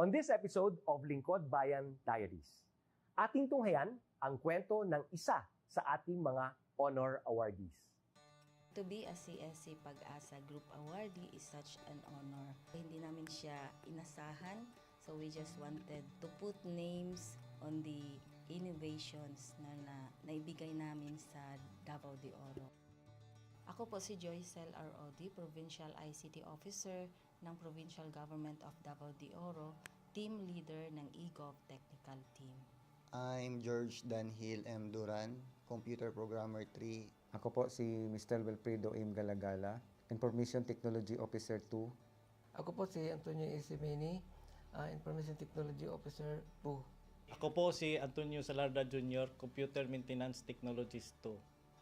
On this episode of Lingkod Bayan Diaries, ating tunghayan ang kwento ng isa sa ating mga honor awardees. To be a CSC Pag-asa Group Awardee is such an honor. Hindi namin siya inasahan, so we just wanted to put names on the innovations na naibigay namin sa Davao de Oro. Ako po si Joycel R.O.D., Provincial ICT Officer ng Provincial Government of Davao de Oro, Team Leader ng eGov Technical Team. I'm George Danhil M. Duran, Computer Programmer 3. Ako po si Mr. Wilfredo M. Galagala, Information Technology Officer 2. Ako po si Antonio Isimini, Information Technology Officer 2. Ako po si Antonio Salarda Jr., Computer Maintenance Technologist 2.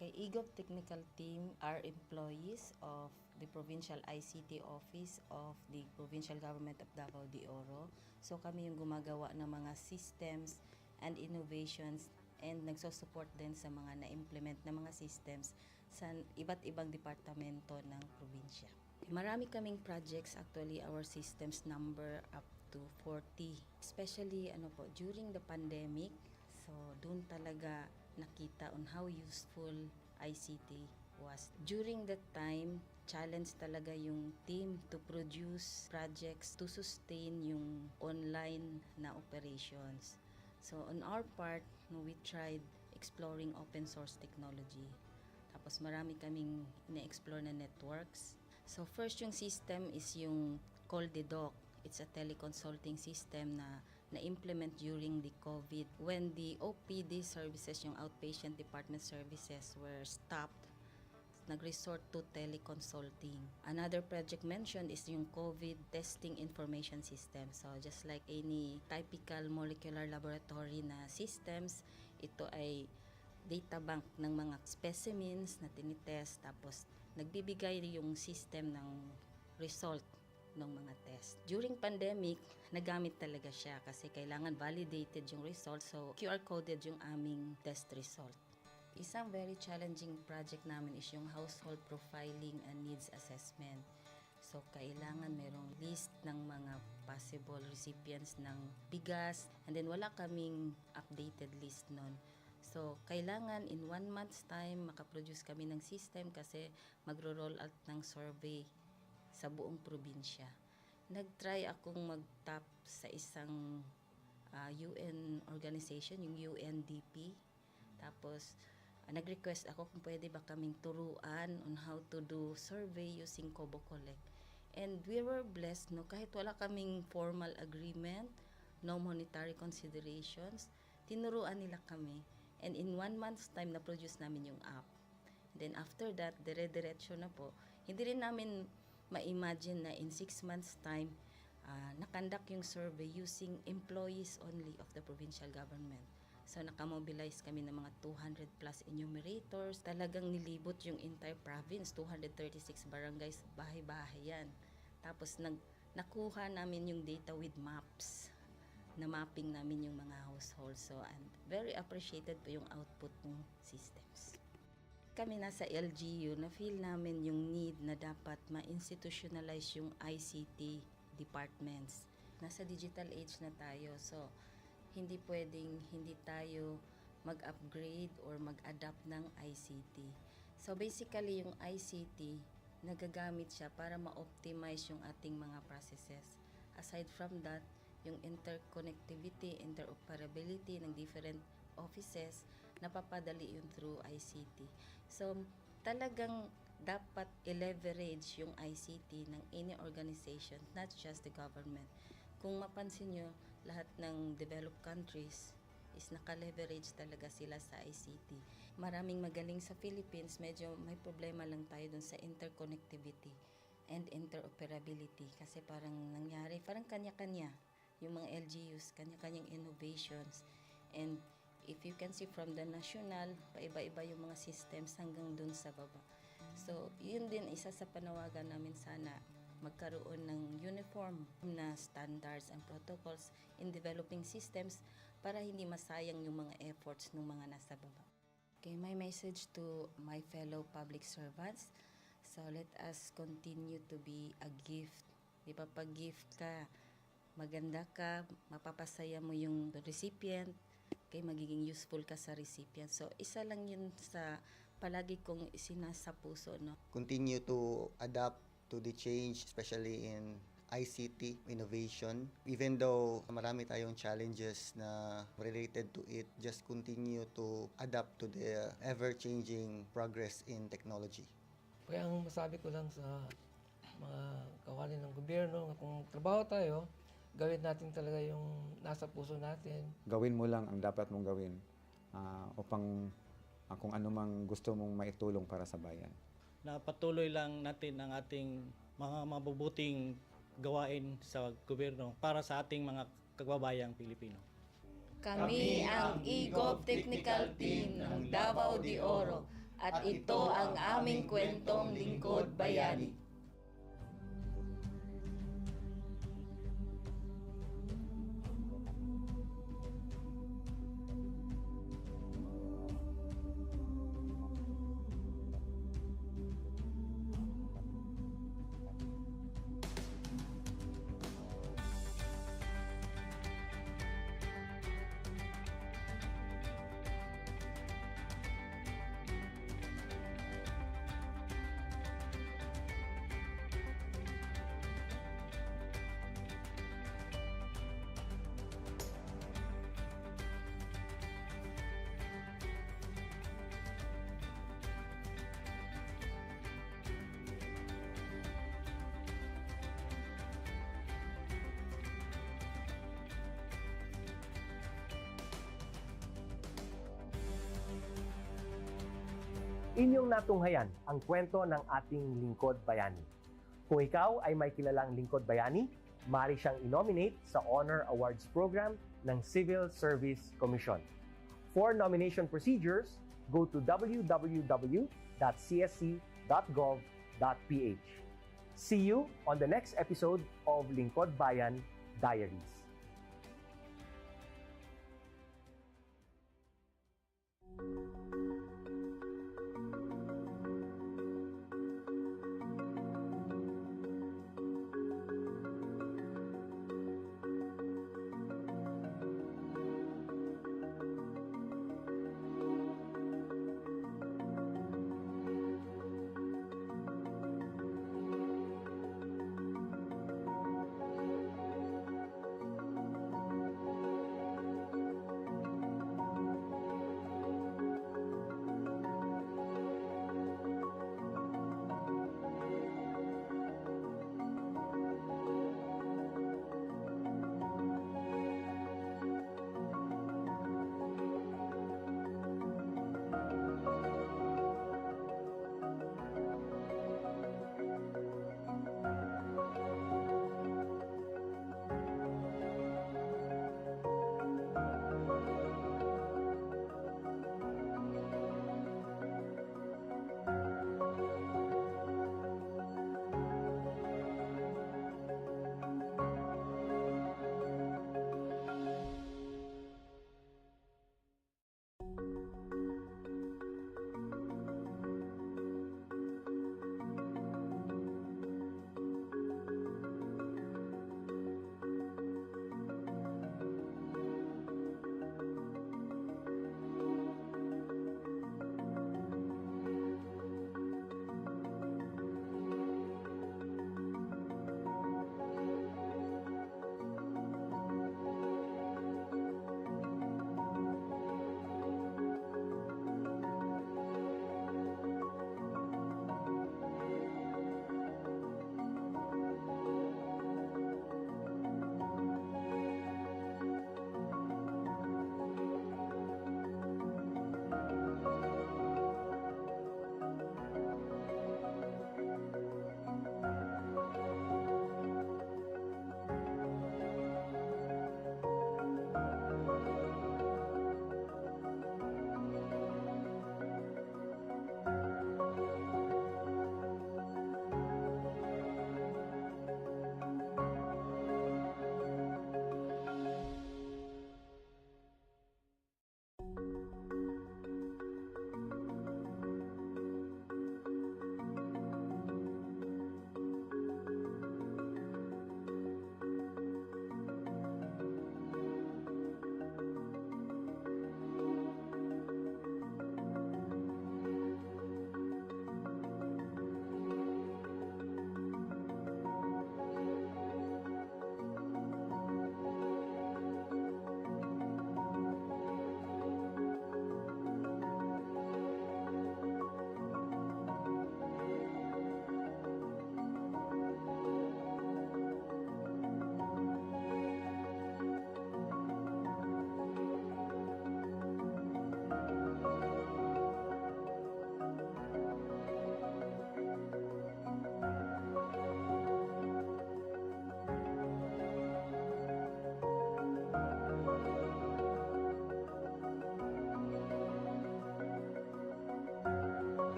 Kay eGov Technical Team are employees of the Provincial ICT Office of the Provincial Government of Davao de Oro. So kami yung gumagawa ng mga systems and innovations and nagsusupport din sa mga na-implement na mga systems sa iba't ibang departamento ng probinsya. Marami kaming projects, actually our systems number up to 40. Especially during the pandemic, so doon talaga nakita on how useful ICT was. During that time, challenge talaga yung team to produce projects to sustain yung online na operations. So on our part, we tried exploring open source technology. Tapos marami kaming ina-explore na networks. So first yung system is yung CallDedoc. It's a teleconsulting system na na-implement during the COVID. When the OPD services, yung outpatient department services were stopped, nag-resort to teleconsulting. Another project mentioned is yung COVID testing information system. So just like any typical molecular laboratory na systems, ito ay data bank ng mga specimens na tinitest, tapos nagbibigay yung system ng result ng mga test. During pandemic, nagamit talaga siya kasi kailangan validated yung result, so QR coded yung aming test result. Isang very challenging project namin is yung household profiling and needs assessment. So kailangan merong list ng mga possible recipients ng bigas, and then wala kaming updated list nun. So kailangan in 1 month's time makaproduce kami ng system kasi magro-roll out ng survey sa buong probinsya. Nag-try akong mag-tap sa isang UN organization, yung UNDP. Tapos, nag-request ako kung pwede ba kaming turuan on how to do survey using Kobo Collect. And we were blessed, kahit wala kaming formal agreement, no monetary considerations, tinuruan nila kami. And in 1 month's time, na-produce namin yung app. And then after that, dire-diretso na po. Hindi rin namin ma-imagine na in 6 months' time, nakandak yung survey using employees only of the provincial government. So, nakamobilize kami ng mga 200 plus enumerators. Talagang nilibot yung entire province, 236 barangays, bahay-bahay yan. Tapos, nakuha namin yung data with maps. Na mapping namin yung mga households. So, and very appreciated po yung output ng systems. Kami nasa LGU, na-feel namin yung need na dapat ma-institutionalize yung ICT departments. Nasa digital age na tayo, so hindi pwedeng hindi tayo mag-upgrade or mag-adapt ng ICT. So basically, yung ICT, nagagamit siya para ma-optimize yung ating mga processes. Aside from that, yung interconnectivity, interoperability ng different offices, napapadali yun through ICT. So, talagang dapat i-leverage yung ICT ng any organization, not just the government. Kung mapansin nyo, lahat ng developed countries is naka-leverage talaga sila sa ICT. Maraming magaling sa Philippines, medyo may problema lang tayo dun sa interconnectivity and interoperability kasi parang nangyari, parang kanya-kanya yung mga LGUs, kanya-kanyang innovations. And if you can see from the national, paiba-iba yung mga systems hanggang dun sa baba. So, yun din isa sa panawagan namin, sana magkaroon ng uniform na standards and protocols in developing systems para hindi masayang yung mga efforts ng mga nasa baba. Okay, my message to my fellow public servants, so let us continue to be a gift. Di ba, pag gift ka, maganda ka, mapapasaya mo yung recipient, kay magiging useful ka sa recipient. So, isa lang yun sa palagi kong isinasa puso, no? Continue to adapt to the change, especially in ICT innovation. Even though marami tayong challenges na related to it, just continue to adapt to the ever-changing progress in technology. Kaya ang masabi ko lang sa mga kawani ng gobyerno, kung trabaho tayo, gawin natin talaga yung nasa puso natin. Gawin mo lang ang dapat mong gawin upang kung ano mang gusto mong maitulong para sa bayan. Na patuloy lang natin ang ating mga mabubuting gawain sa gobyerno para sa ating mga kababayang Pilipino. Kami ang EGOV Technical Team ng Davao de Oro at ito ang aming kwentong lingkod bayani. Inyong natunghayan ang kwento ng ating lingkod bayani. Kung ikaw ay may kilalang lingkod bayani, maaari siyang i-nominate sa Honor Awards Program ng Civil Service Commission. For nomination procedures, go to www.csc.gov.ph. See you on the next episode of Lingkod Bayan Diaries.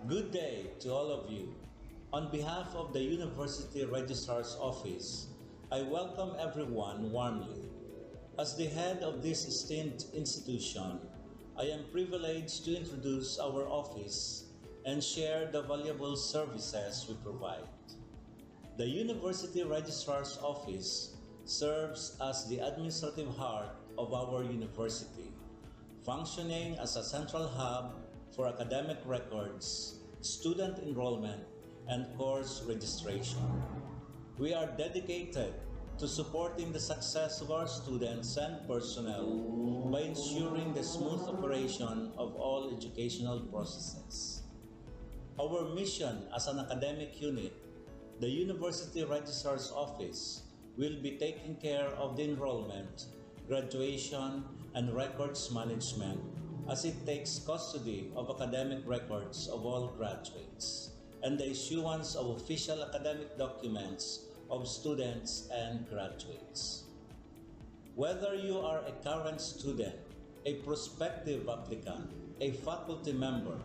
Good day to all of you. On behalf of the University Registrar's Office, I welcome everyone warmly. As the head of this esteemed institution, I am privileged to introduce our office and share the valuable services we provide. The University Registrar's Office serves as the administrative heart of our university, functioning as a central hub for academic records, student enrollment, and course registration. We are dedicated to supporting the success of our students and personnel by ensuring the smooth operation of all educational processes. Our mission as an academic unit, the University Registrar's Office, will be taking care of the enrollment, graduation, and records management as it takes custody of academic records of all graduates and the issuance of official academic documents of students and graduates. Whether you are a current student, a prospective applicant, a faculty member,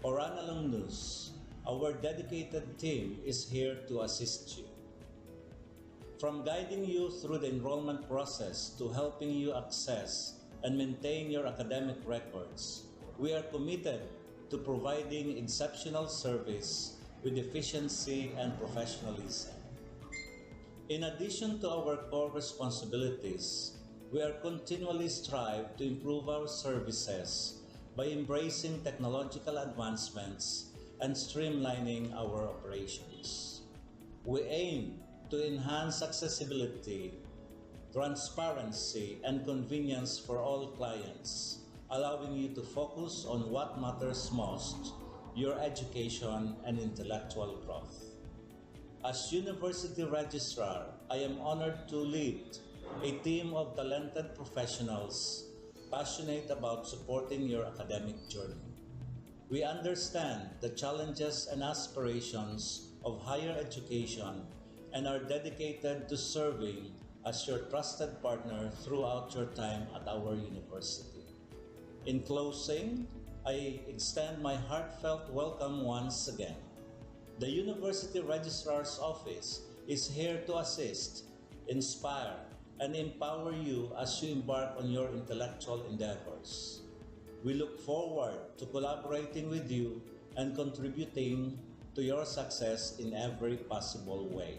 or an alumnus, our dedicated team is here to assist you. From guiding you through the enrollment process to helping you access and maintain your academic records, we are committed to providing exceptional service with efficiency and professionalism. In addition to our core responsibilities, we are continually strive to improve our services by embracing technological advancements and streamlining our operations. We aim to enhance accessibility, transparency, and convenience for all clients, allowing you to focus on what matters most, your education and intellectual growth. As University Registrar, I am honored to lead a team of talented professionals passionate about supporting your academic journey. We understand the challenges and aspirations of higher education and are dedicated to serving as your trusted partner throughout your time at our university. In closing, I extend my heartfelt welcome once again. The University Registrar's Office is here to assist, inspire, and empower you as you embark on your intellectual endeavors. We look forward to collaborating with you and contributing to your success in every possible way.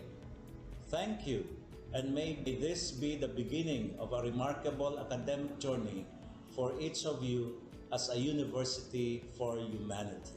Thank you, and may this be the beginning of a remarkable academic journey for each of you as a university for humanity.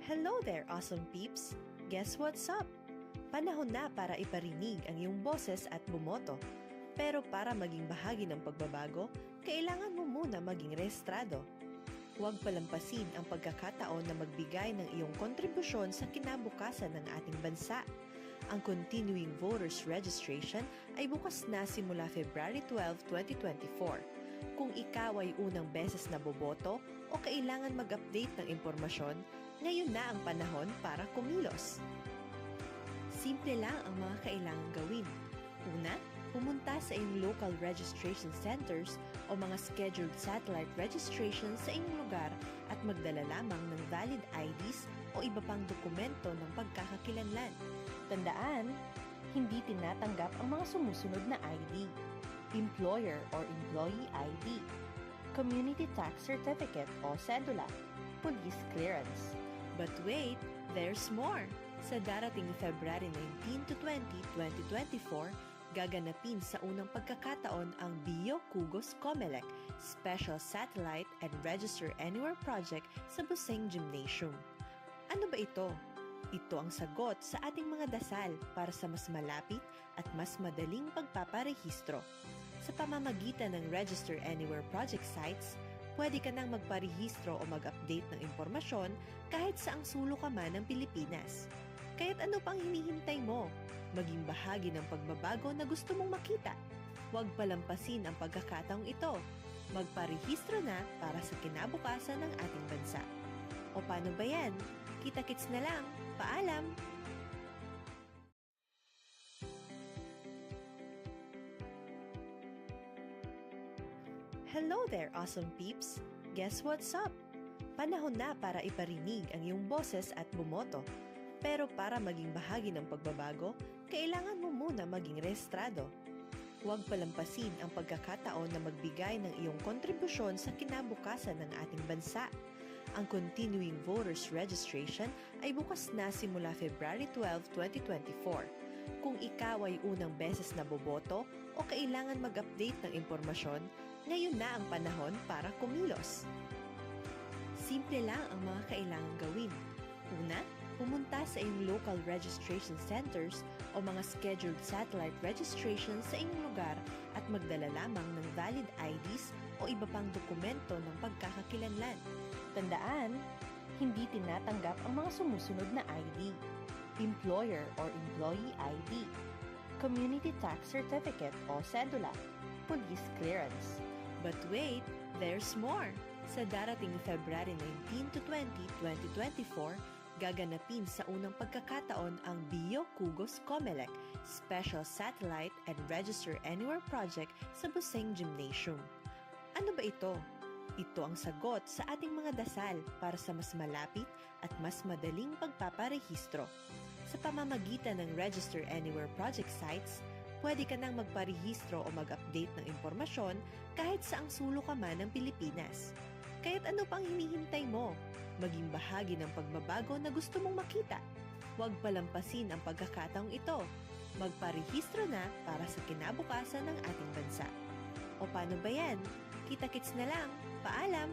Hello there, awesome peeps! Guess what's up? Panahon na para iparinig ang iyong boses at bumoto. Pero para maging bahagi ng pagbabago, kailangan mo muna maging rehistrado. Huwag palampasin ang pagkakataon na magbigay ng iyong kontribusyon sa kinabukasan ng ating bansa. Ang Continuing Voters Registration ay bukas na simula February 12, 2024. Kung ikaw ay unang beses na boboto o kailangan mag-update ng impormasyon, ngayon na ang panahon para kumilos. Simple lang ang mga kailangang gawin. Una, pumunta sa iyong local registration centers o mga scheduled satellite registration sa inyong lugar at magdala lamang ng valid IDs o iba pang dokumento ng pagkakakilanlan. Tandaan, hindi tinatanggap ang mga sumusunod na ID: Employer or Employee ID, Community Tax Certificate o Cedula, Police Clearance. But wait, there's more! Sa darating February 19 to 20, 2024, gaganapin sa unang pagkakataon ang Bio Cugos Comelec Special Satellite and Register Anywhere Project sa Buseng Gymnasium. Ano ba ito? Ito ang sagot sa ating mga dasal para sa mas malapit at mas madaling pagpaparehistro. Sa pamamagitan ng Register Anywhere Project sites, pwede ka nang magparehistro o mag-update ng impormasyon kahit saang sulok ka man ng Pilipinas. Kaya't ano pang hinihintay mo? Maging bahagi ng pagbabago na gusto mong makita. Huwag palampasin ang pagkakataong ito. Magparehistro na para sa kinabukasan ng ating bansa. O paano ba yan? Kita-kits na lang. Paalam! Hello there, awesome peeps! Guess what's up? Panahon na para iparinig ang iyong boses at bumoto. Pero para maging bahagi ng pagbabago, kailangan mo muna maging rehistrado. Huwag palampasin ang pagkakataon na magbigay ng iyong kontribusyon sa kinabukasan ng ating bansa. Ang Continuing Voters Registration ay bukas na simula February 12, 2024. Kung ikaw ay unang beses na boboto o kailangan mag-update ng impormasyon, ngayon na ang panahon para kumilos. Simple lang ang mga kailangang gawin. Una, pumunta sa iyong local registration centers o mga scheduled satellite registration sa inyong lugar at magdala lamang ng valid IDs o iba pang dokumento ng pagkakakilanlan. Tandaan, hindi tinatanggap ang mga sumusunod na ID: Employer or Employee ID, Community Tax Certificate o Cedula, Police Clearance. But wait, there's more! Sa darating February 19 to 20, 2024, gaganapin sa unang pagkakataon ang Bio Cugos Comelec Special Satellite and Register Anywhere Project sa Buseng Gymnasium. Ano ba ito? Ito ang sagot sa ating mga dasal para sa mas malapit at mas madaling pagpaparehistro. Sa pamamagitan ng Register Anywhere Project sites, pwede ka nang magparehistro o mag-update ng impormasyon kahit saang sulok ka man ng Pilipinas. Kaya't ano pang hinihintay mo? Maging bahagi ng pagbabago na gusto mong makita. Huwag palampasin ang pagkakataong ito. Magparehistro na para sa kinabukasan ng ating bansa. O paano ba yan? Kita-kits na lang. Paalam!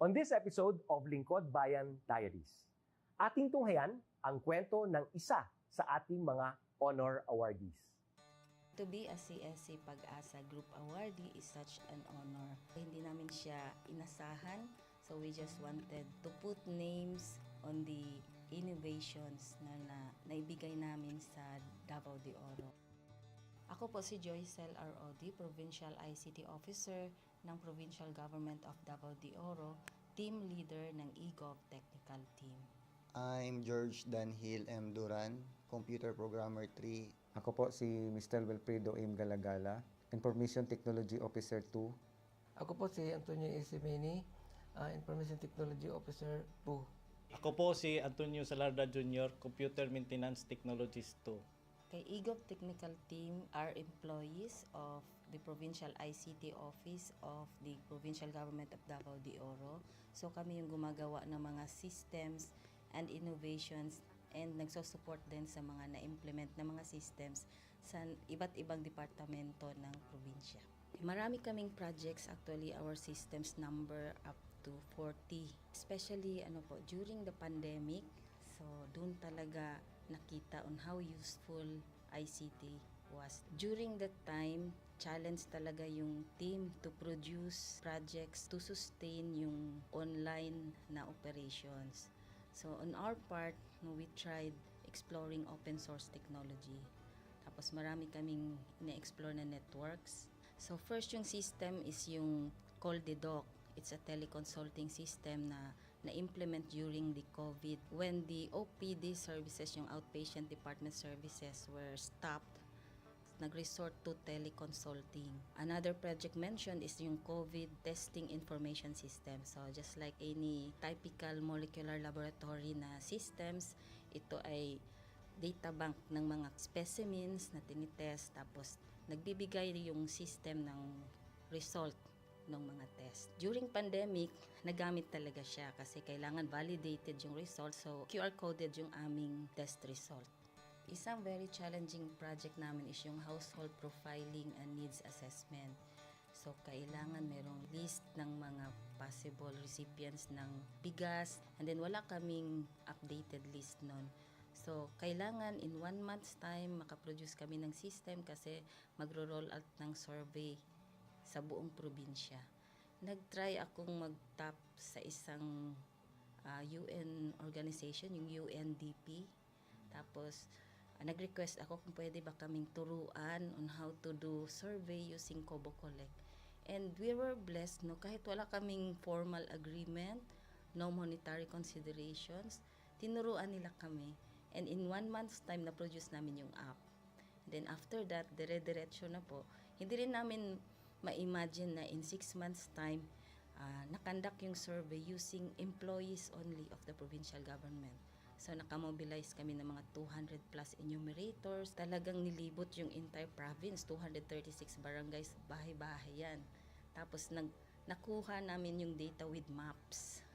On this episode of Lingkod Bayan Diaries, ating tunghayan ang kwento ng isa sa ating mga honor awardees. To be a CSC Pag-asa Group Awardee is such an honor. Hindi namin siya inasahan, so we just wanted to put names on the innovations na naibigay namin sa Davao de Oro. Ako po si Joycel R. Odi, Provincial ICT Officer ng Provincial Government of Davao de Oro, Team Leader ng eGov Technical Team. I'm George Danhil M. Duran, Computer Programmer 3. Ako po si Mr. Wilfredo M. Galagala, Information Technology Officer 2. Ako po si Antonio Isimini, Information Technology Officer 2. Ako po si Antonio Salarda Jr., Computer Maintenance Technologist 2. Kay eGov Technical Team are employees of the Provincial ICT Office of the Provincial Government of Davao de Oro. So kami yung gumagawa ng mga systems and innovations and nagsusupport din sa mga na-implement na mga systems sa iba't ibang departamento ng probinsya. Marami kaming projects, actually our systems number up to 40. Especially during the pandemic, so doon talaga nakita on how useful ICT was. During that time, challenge talaga yung team to produce projects to sustain yung online na operations. So on our part, we tried exploring open source technology. Tapos marami kaming ina-explore na networks. So first yung system is yung CallDedoc. It's a teleconsulting system na na-implement during the COVID. When the OPD services, yung outpatient department services were stopped, nag-resort to teleconsulting. Another project mentioned is yung COVID testing information system. So just like any typical molecular laboratory na systems, ito ay data bank ng mga specimens na tinitest, tapos nagbibigay yung system ng result ng mga test. During pandemic, nagamit talaga siya kasi kailangan validated yung result. So QR coded yung aming test result. Isang very challenging project namin is yung household profiling and needs assessment. So, kailangan merong list ng mga possible recipients ng bigas, and then wala kaming updated list nun. So, kailangan in 1 month's time makaproduce kami ng system kasi magro-roll out ng survey sa buong probinsya. Nag-try akong mag-tap sa isang UN organization, yung UNDP. Tapos, nag-request ako kung pwede ba kaming turuan on how to do survey using Kobo Collect. And we were blessed, kahit wala kaming formal agreement, no monetary considerations, tinuruan nila kami. And in 1 month's time, na-produce namin yung app. Then after that, dire-diretso na po. Hindi rin namin ma-imagine na in 6 months' time, nakandak yung survey using employees only of the provincial government. So, nakamobilize kami ng mga 200 plus enumerators. Talagang nilibot yung entire province, 236 barangays, bahay-bahay yan. Tapos, nakuha namin yung data with maps.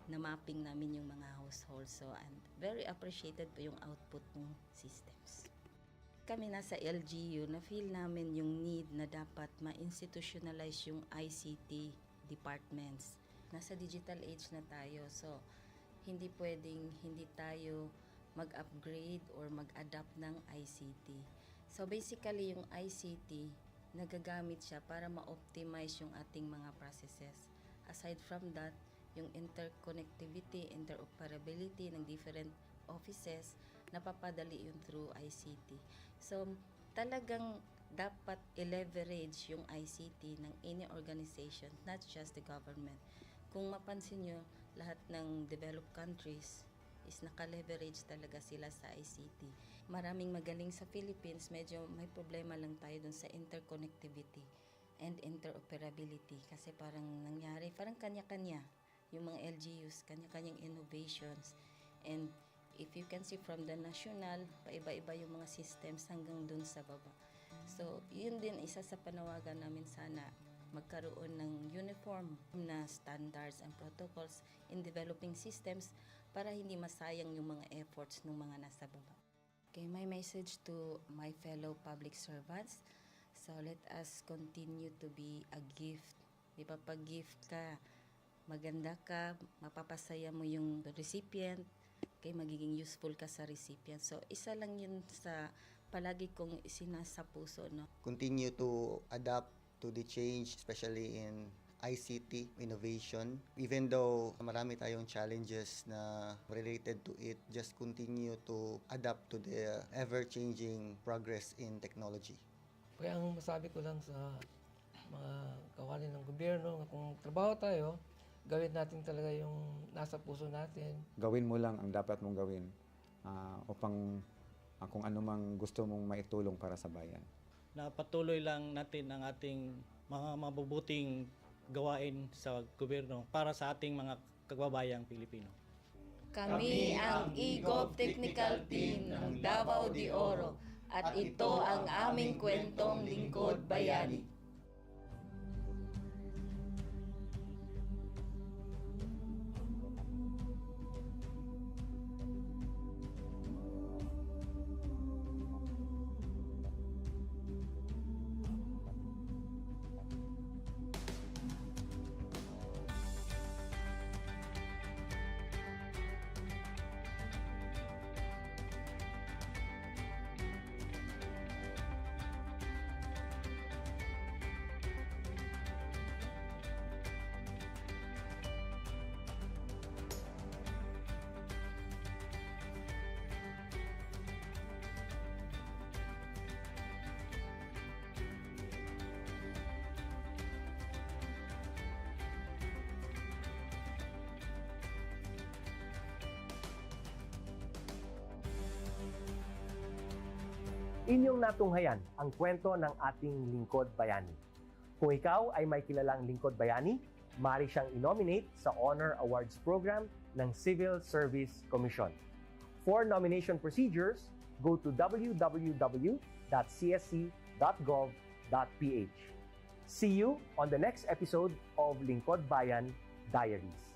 Na-mapping namin yung mga households. So, and very appreciated po yung output ng systems. Kami nasa LGU, na-feel namin yung need na dapat ma-institutionalize yung ICT departments. Nasa digital age na tayo, so hindi pwedeng hindi tayo mag-upgrade or mag-adapt ng ICT. So basically, yung ICT, nagagamit siya para ma-optimize yung ating mga processes. Aside from that, yung interconnectivity, interoperability ng different offices, napapadali yun through ICT. So talagang dapat i-leverage yung ICT ng any organization, not just the government. Kung mapansin nyo, lahat ng developed countries is naka-leverage talaga sila sa ICT. Maraming magaling sa Philippines, medyo may problema lang tayo dun sa interconnectivity and interoperability kasi parang nangyari, parang kanya-kanya yung mga LGUs, kanya-kanyang innovations. And if you can see from the national, paiba-iba yung mga systems hanggang dun sa baba. So, yun din isa sa panawagan namin sana magkaroon ng uniform na standards and protocols in developing systems para hindi masayang yung mga efforts ng mga nasa baba. Okay, my message to my fellow public servants, so let us continue to be a gift. Di ba, pag gift ka, maganda ka, mapapasaya mo yung recipient, kay magiging useful ka sa recipient. So, isa lang yun sa palagi kong isinasa puso, no? Continue to adapt to the change, especially in ICT innovation. Even though marami tayong challenges na related to it, just continue to adapt to the ever-changing progress in technology. Kaya ang masabi ko lang sa mga kawani ng gobyerno, kung trabaho tayo, gawin natin talaga yung nasa puso natin. Gawin mo lang ang dapat mong gawin upang kung ano mang gusto mong maitulong para sa bayan. Na patuloy lang natin ang ating mga mabubuting gawain sa gobyerno para sa ating mga kababayang Pilipino. Kami ang EGOV Technical Team ng Davao de Oro at ito ang aming kwentong Lingkod Bayani. Inyong natunghayan ang kwento ng ating lingkod bayani. Kung ikaw ay may kilalang lingkod bayani, maaari siyang i-nominate sa Honor Awards Program ng Civil Service Commission. For nomination procedures, go to www.csc.gov.ph. See you on the next episode of Lingkod Bayan Diaries.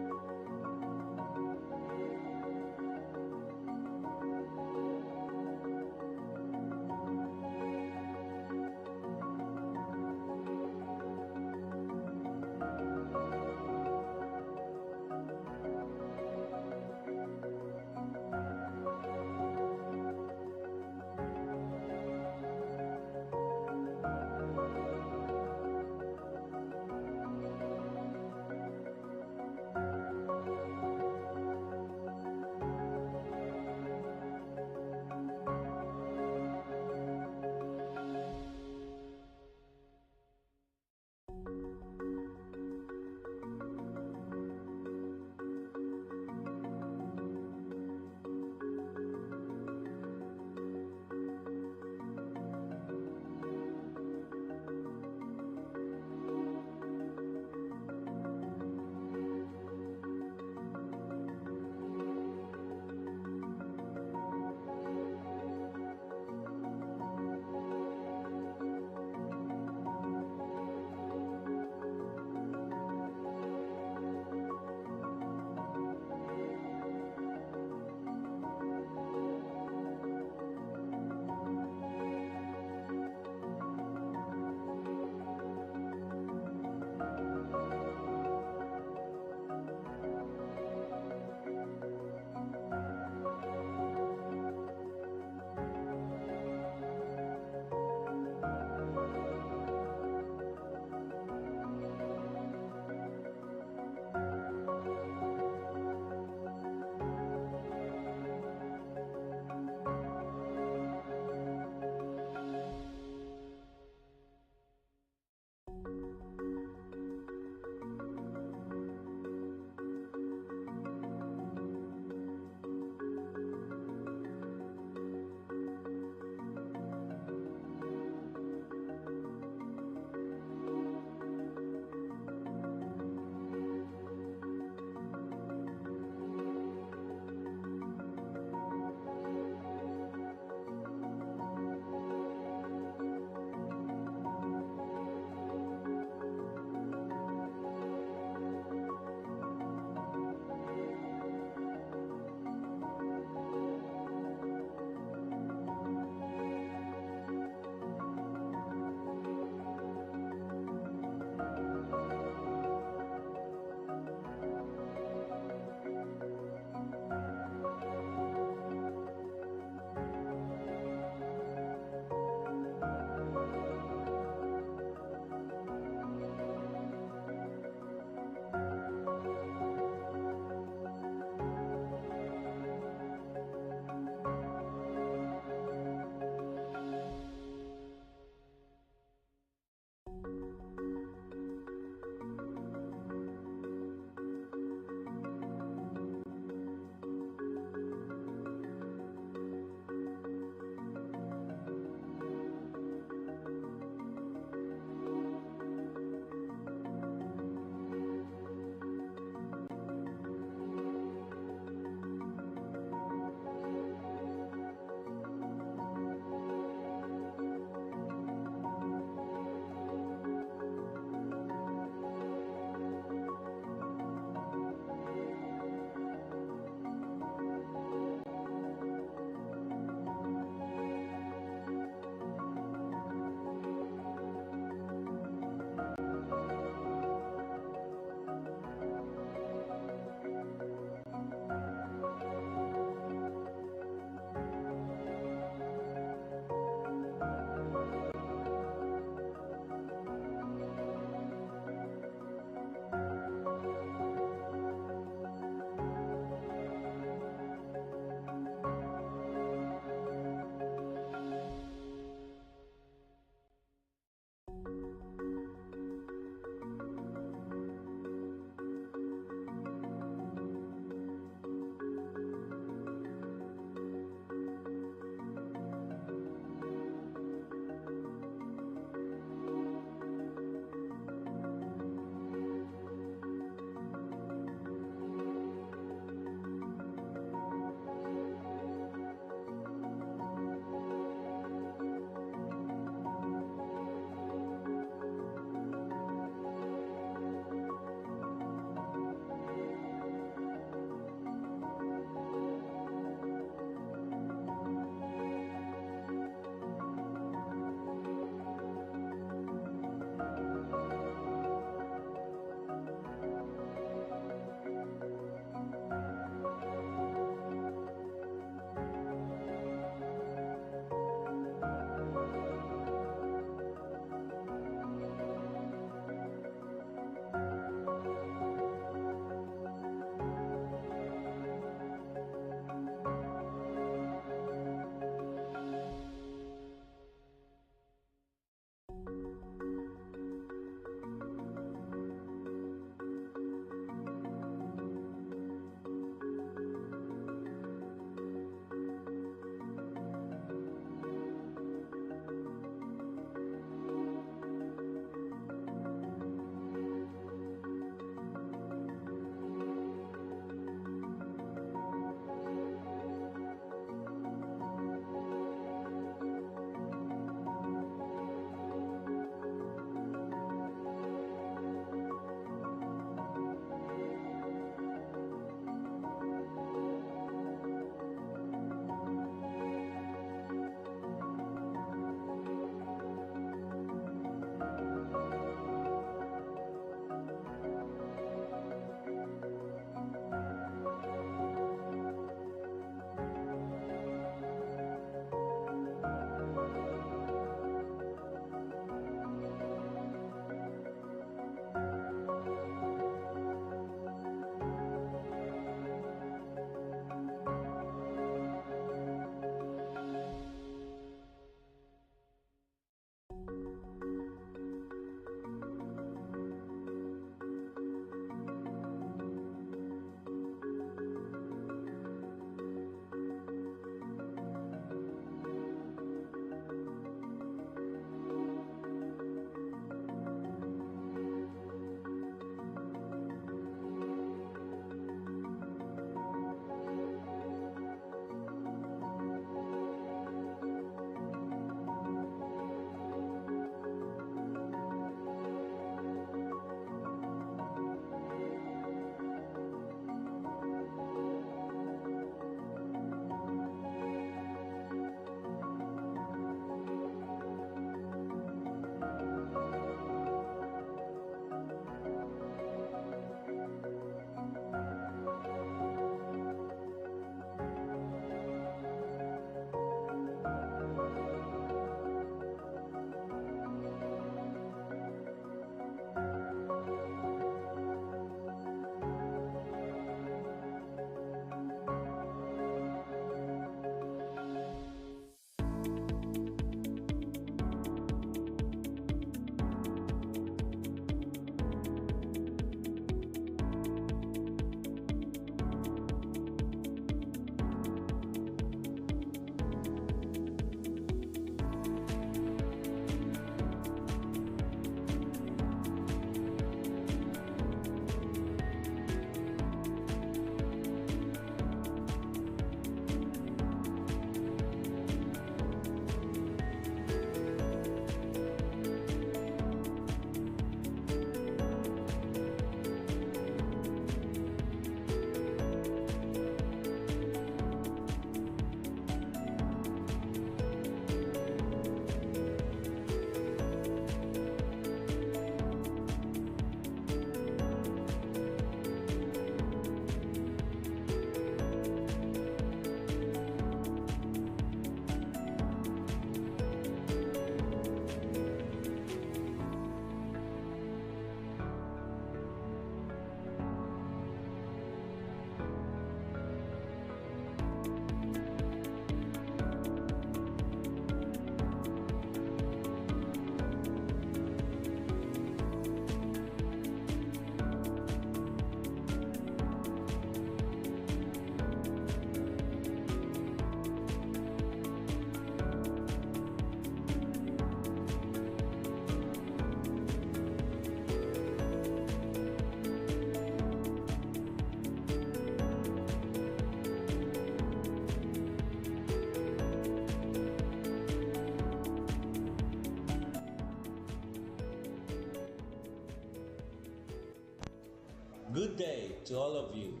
Good day to all of you.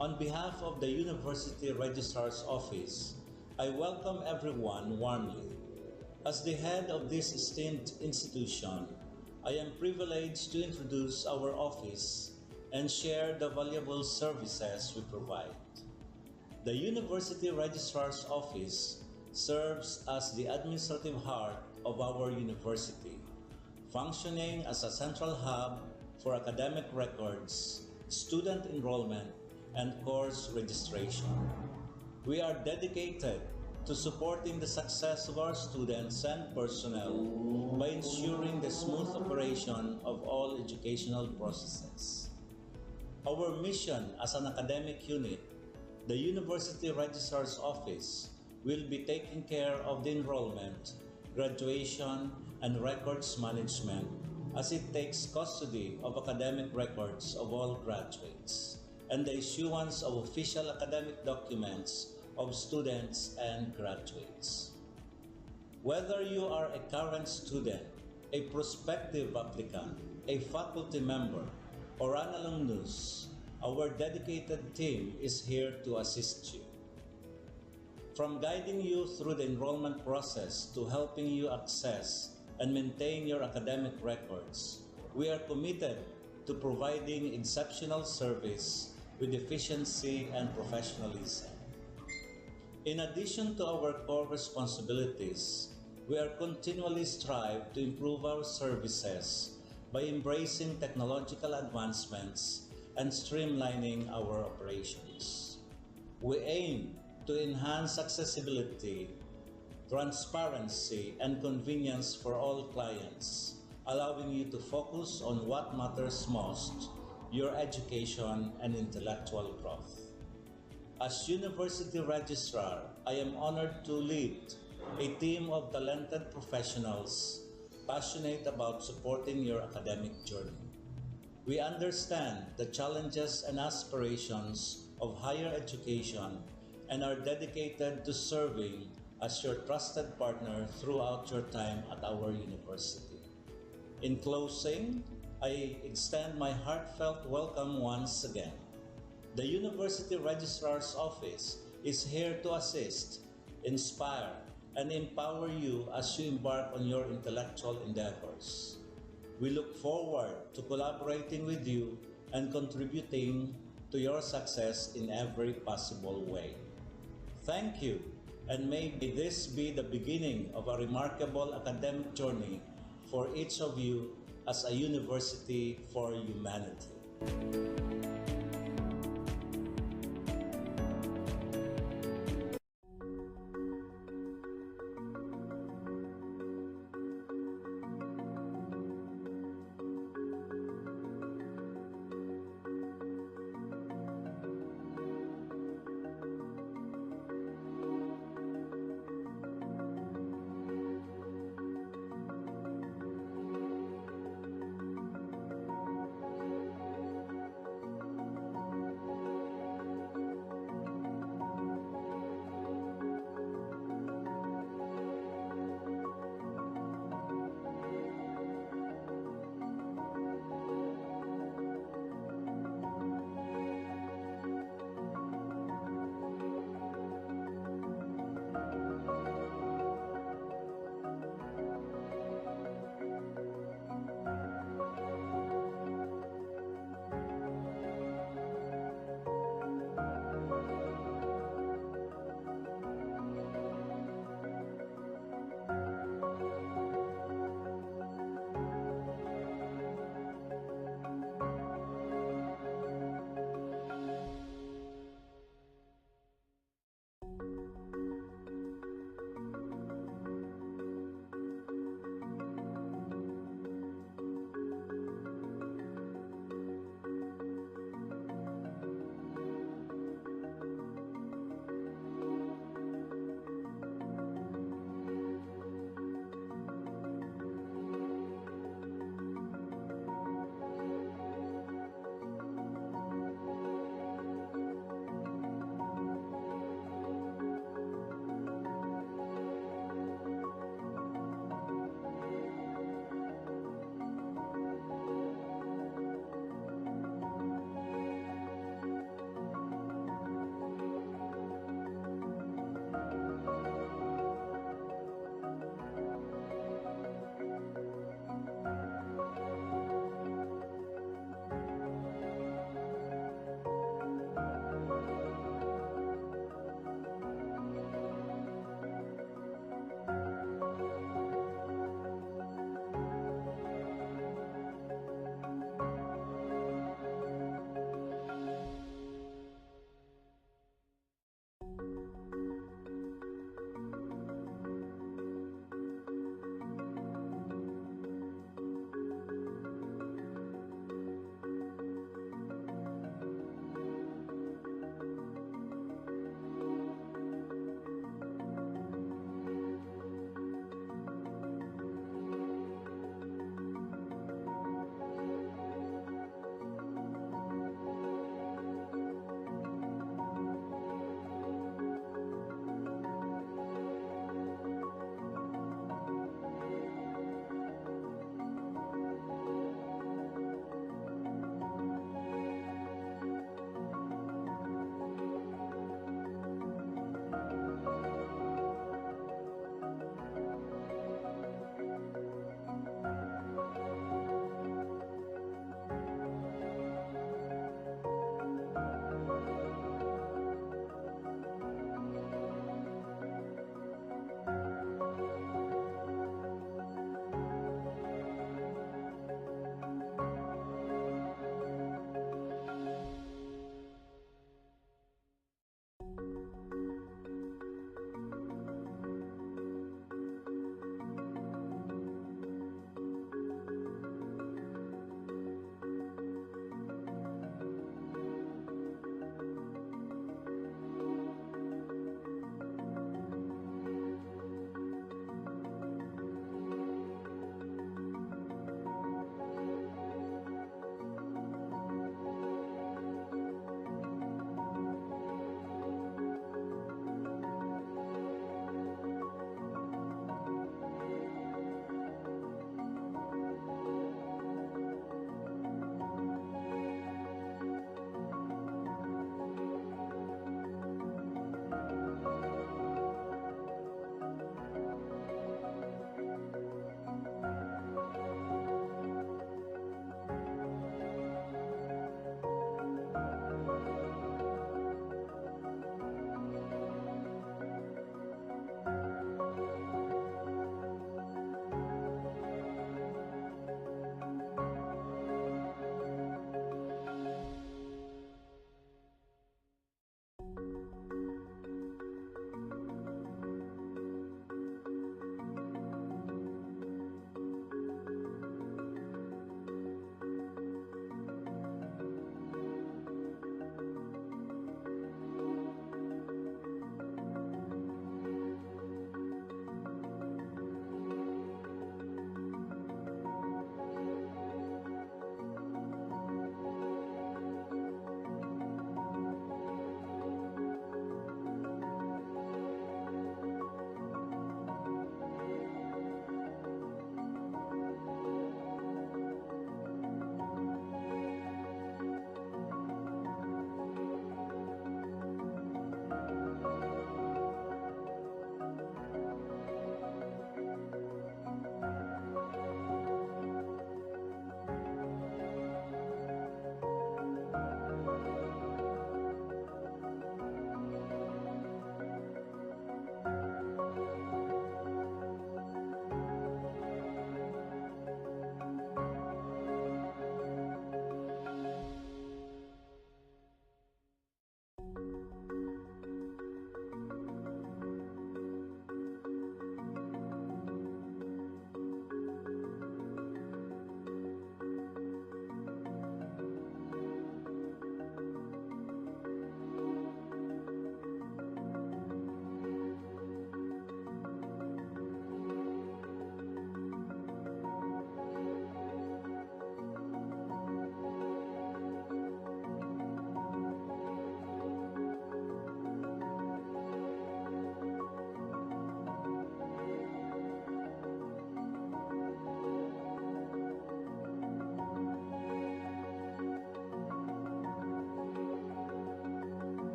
On behalf of the University Registrar's Office, I welcome everyone warmly. As the head of this esteemed institution, I am privileged to introduce our office and share the valuable services we provide. The University Registrar's Office serves as the administrative heart of our university, functioning as a central hub for academic records, student enrollment, and course registration. We are dedicated to supporting the success of our students and personnel by ensuring the smooth operation of all educational processes. Our mission as an academic unit, the University Registrar's Office, will be taking care of the enrollment, graduation, and records management as it takes custody of academic records of all graduates and the issuance of official academic documents of students and graduates. Whether you are a current student, a prospective applicant, a faculty member, or an alumnus, our dedicated team is here to assist you. From guiding you through the enrollment process to helping you access and maintain your academic records, we are committed to providing exceptional service with efficiency and professionalism. In addition to our core responsibilities, we are continually strive to improve our services by embracing technological advancements and streamlining our operations. We aim to enhance accessibility, transparency, and convenience for all clients, allowing you to focus on what matters most, your education and intellectual growth. As University Registrar, I am honored to lead a team of talented professionals passionate about supporting your academic journey. We understand the challenges and aspirations of higher education and are dedicated to serving as your trusted partner throughout your time at our university. In closing, I extend my heartfelt welcome once again. The University Registrar's Office is here to assist, inspire, and empower you as you embark on your intellectual endeavors. We look forward to collaborating with you and contributing to your success in every possible way. Thank you, and may this be the beginning of a remarkable academic journey for each of you as a university for humanity.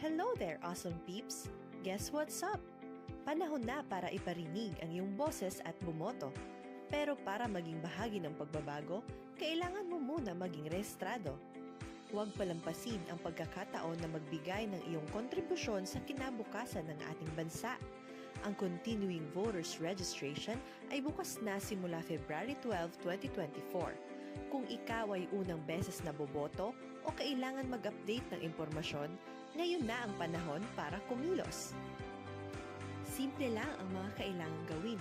Hello there, awesome peeps! Guess what's up? Panahon na para iparinig ang iyong boses at bumoto. Pero para maging bahagi ng pagbabago, kailangan mo muna maging rehistrado. Huwag palampasin ang pagkakataon na magbigay ng iyong kontribusyon sa kinabukasan ng ating bansa. Ang continuing voters registration ay bukas na simula February 12, 2024. Kung ikaw ay unang beses na boboto o kailangan mag-update ng impormasyon, ngayon na ang panahon para kumilos. Simple lang ang mga kailangang gawin.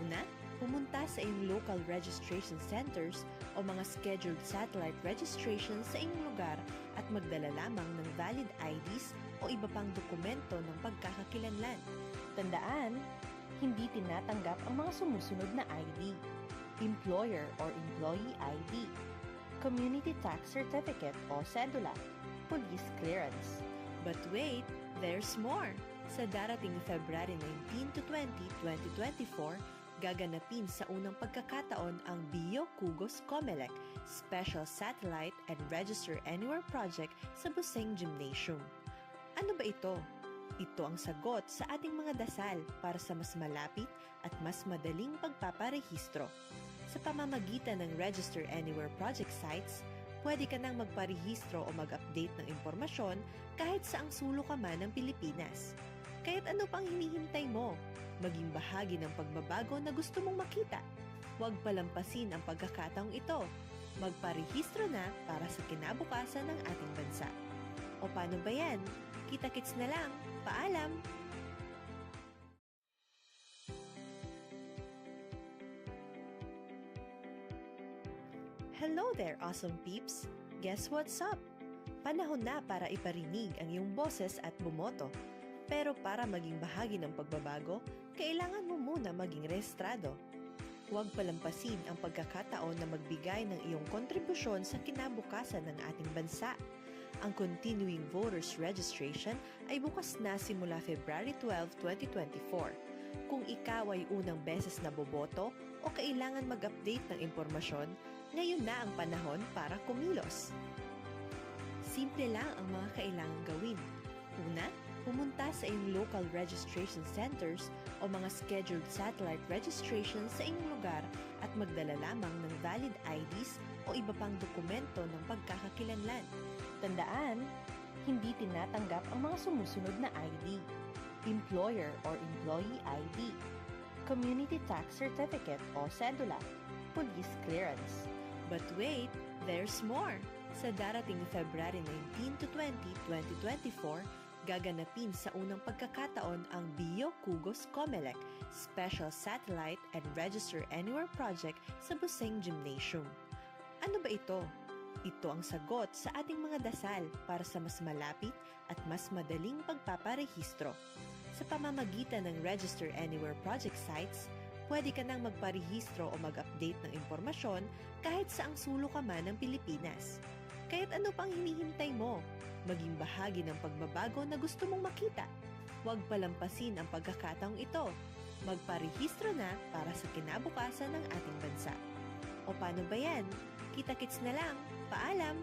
Una, pumunta sa iyong local registration centers o mga scheduled satellite registration sa inyong lugar at magdala lamang ng valid IDs o iba pang dokumento ng pagkakakilanlan. Tandaan, hindi tinatanggap ang mga sumusunod na ID: Employer or Employee ID, Community Tax Certificate o Cedula, Police Clearance. But wait, there's more! Sa darating February 19 to 20, 2024, gaganapin sa unang pagkakataon ang Bio Kugos Comelec Special Satellite and Register Anywhere Project sa Buseng Gymnasium. Ano ba ito? Ito ang sagot sa ating mga dasal para sa mas malapit at mas madaling pagpaparehistro. Sa pamamagitan ng Register Anywhere Project sites, pwede ka nang magparehistro o mag-update ng impormasyon kahit saang sulok ka man ng Pilipinas. Kaya't ano pang hinihintay mo? Maging bahagi ng pagbabago na gusto mong makita. Huwag palampasin ang pagkakataong ito. Magparehistro na para sa kinabukasan ng ating bansa. O paano ba yan? Kita-kits na lang. Paalam! Hello there, awesome peeps! Guess what's up? Panahon na para iparinig ang iyong boses at bumoto. Pero para maging bahagi ng pagbabago, kailangan mo muna maging rehistrado. Huwag palampasin ang pagkakataon na magbigay ng iyong kontribusyon sa kinabukasan ng ating bansa. Ang continuing voters registration ay bukas na simula February 12, 2024. Kung ikaw ay unang beses na boboto o kailangan mag-update ng impormasyon, ngayon na ang panahon para kumilos. Simple lang ang mga kailangang gawin. Una, pumunta sa iyong local registration centers o mga scheduled satellite registration sa inyong lugar at magdala lamang ng valid IDs o iba pang dokumento ng pagkakakilanlan. Tandaan, hindi tinatanggap ang mga sumusunod na ID: Employer or Employee ID, Community Tax Certificate o Cedula, Police Clearance. But wait, there's more! Sa darating February 19 to 20, 2024, gaganapin sa unang pagkakataon ang Bio Kugos Comelec Special Satellite and Register Anywhere Project sa Buseng Gymnasium. Ano ba ito? Ito ang sagot sa ating mga dasal para sa mas malapit at mas madaling pagpaparehistro. Sa pamamagitan ng Register Anywhere Project sites, pwede ka nang magparehistro o mag-update ng impormasyon kahit saang sulok ka man ng Pilipinas. Kaya't ano pang hinihintay mo? Maging bahagi ng pagbabago na gusto mong makita. Huwag palampasin ang pagkakataong ito. Magparehistro na para sa kinabukasan ng ating bansa. O paano ba yan? Kita-kits na lang. Paalam!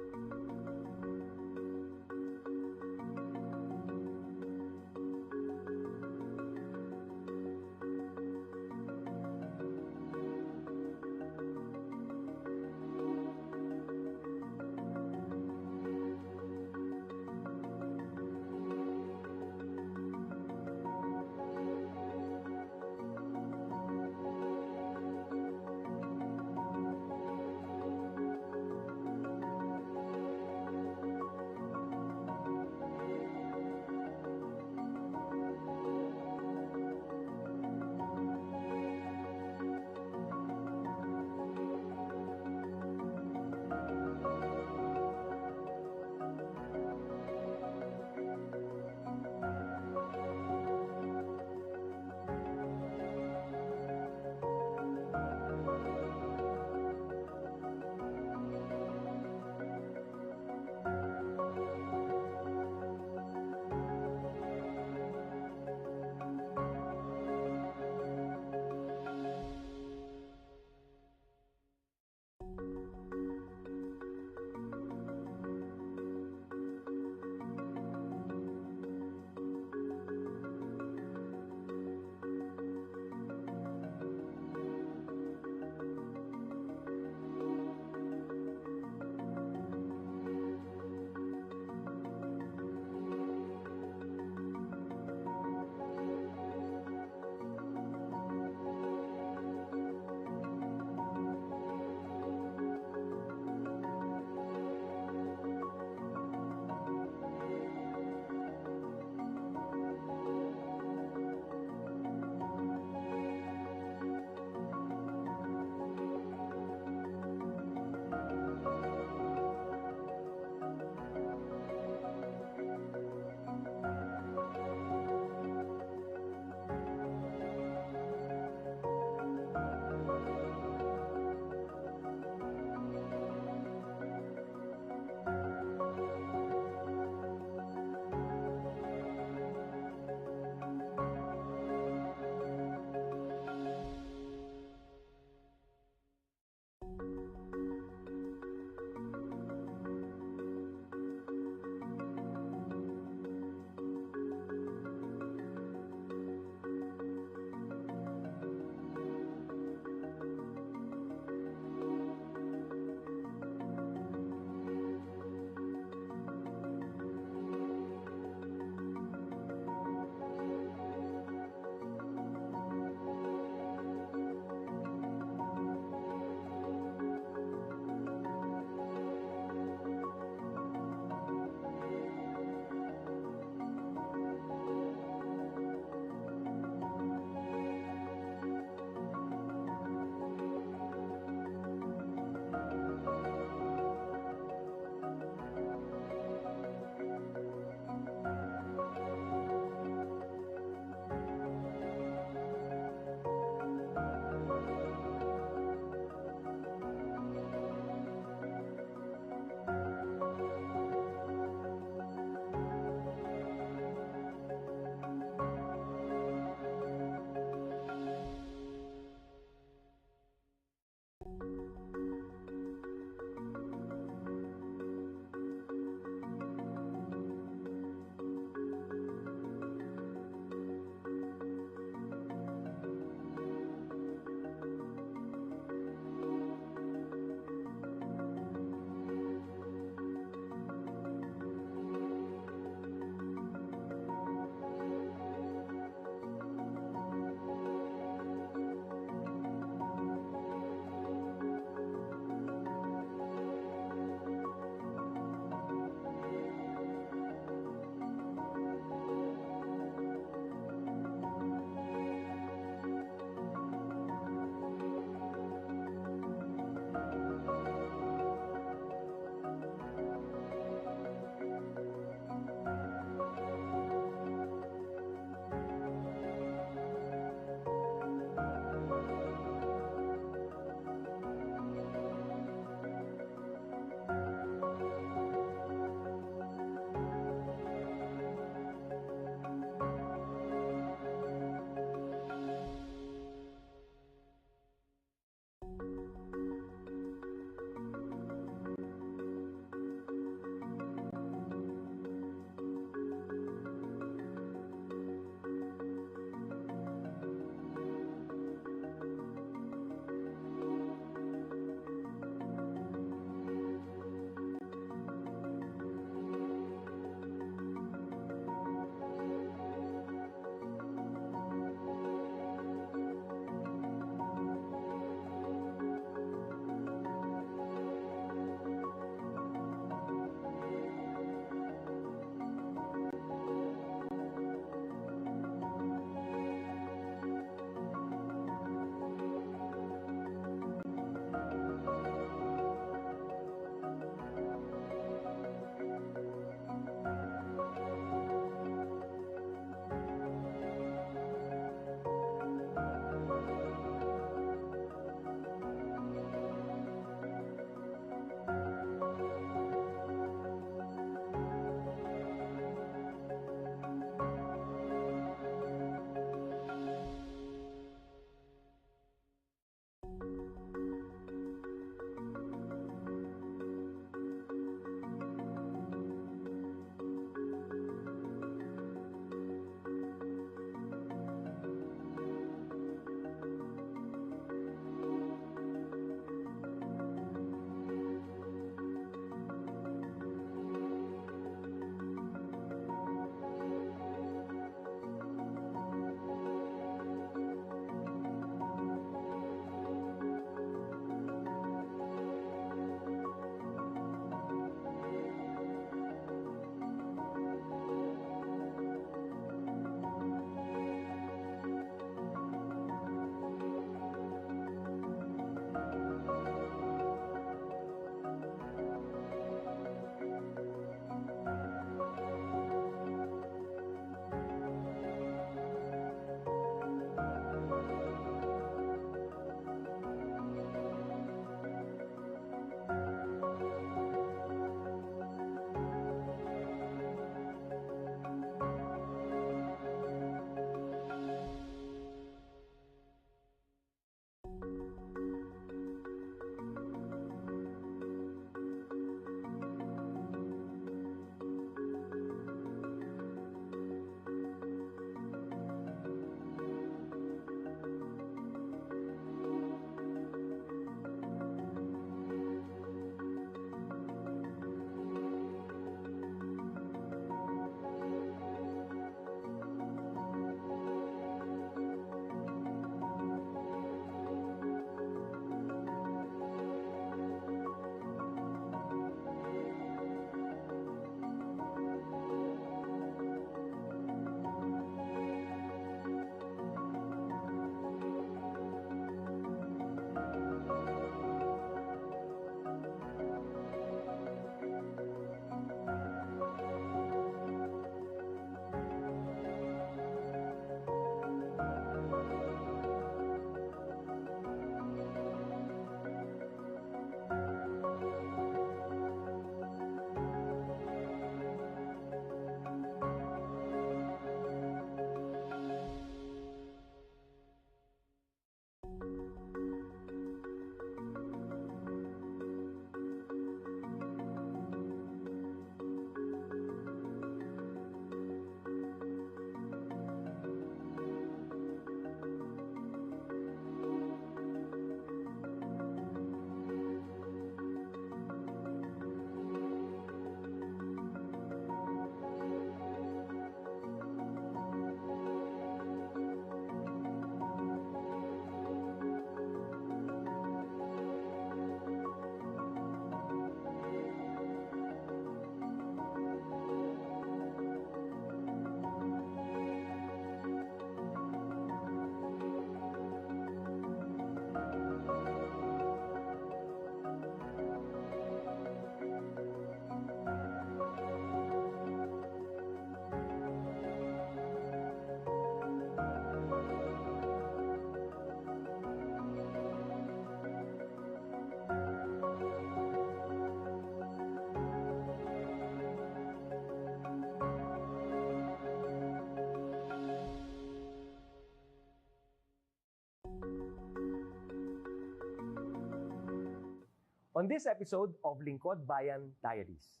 On this episode of Lingkod Bayan Diaries,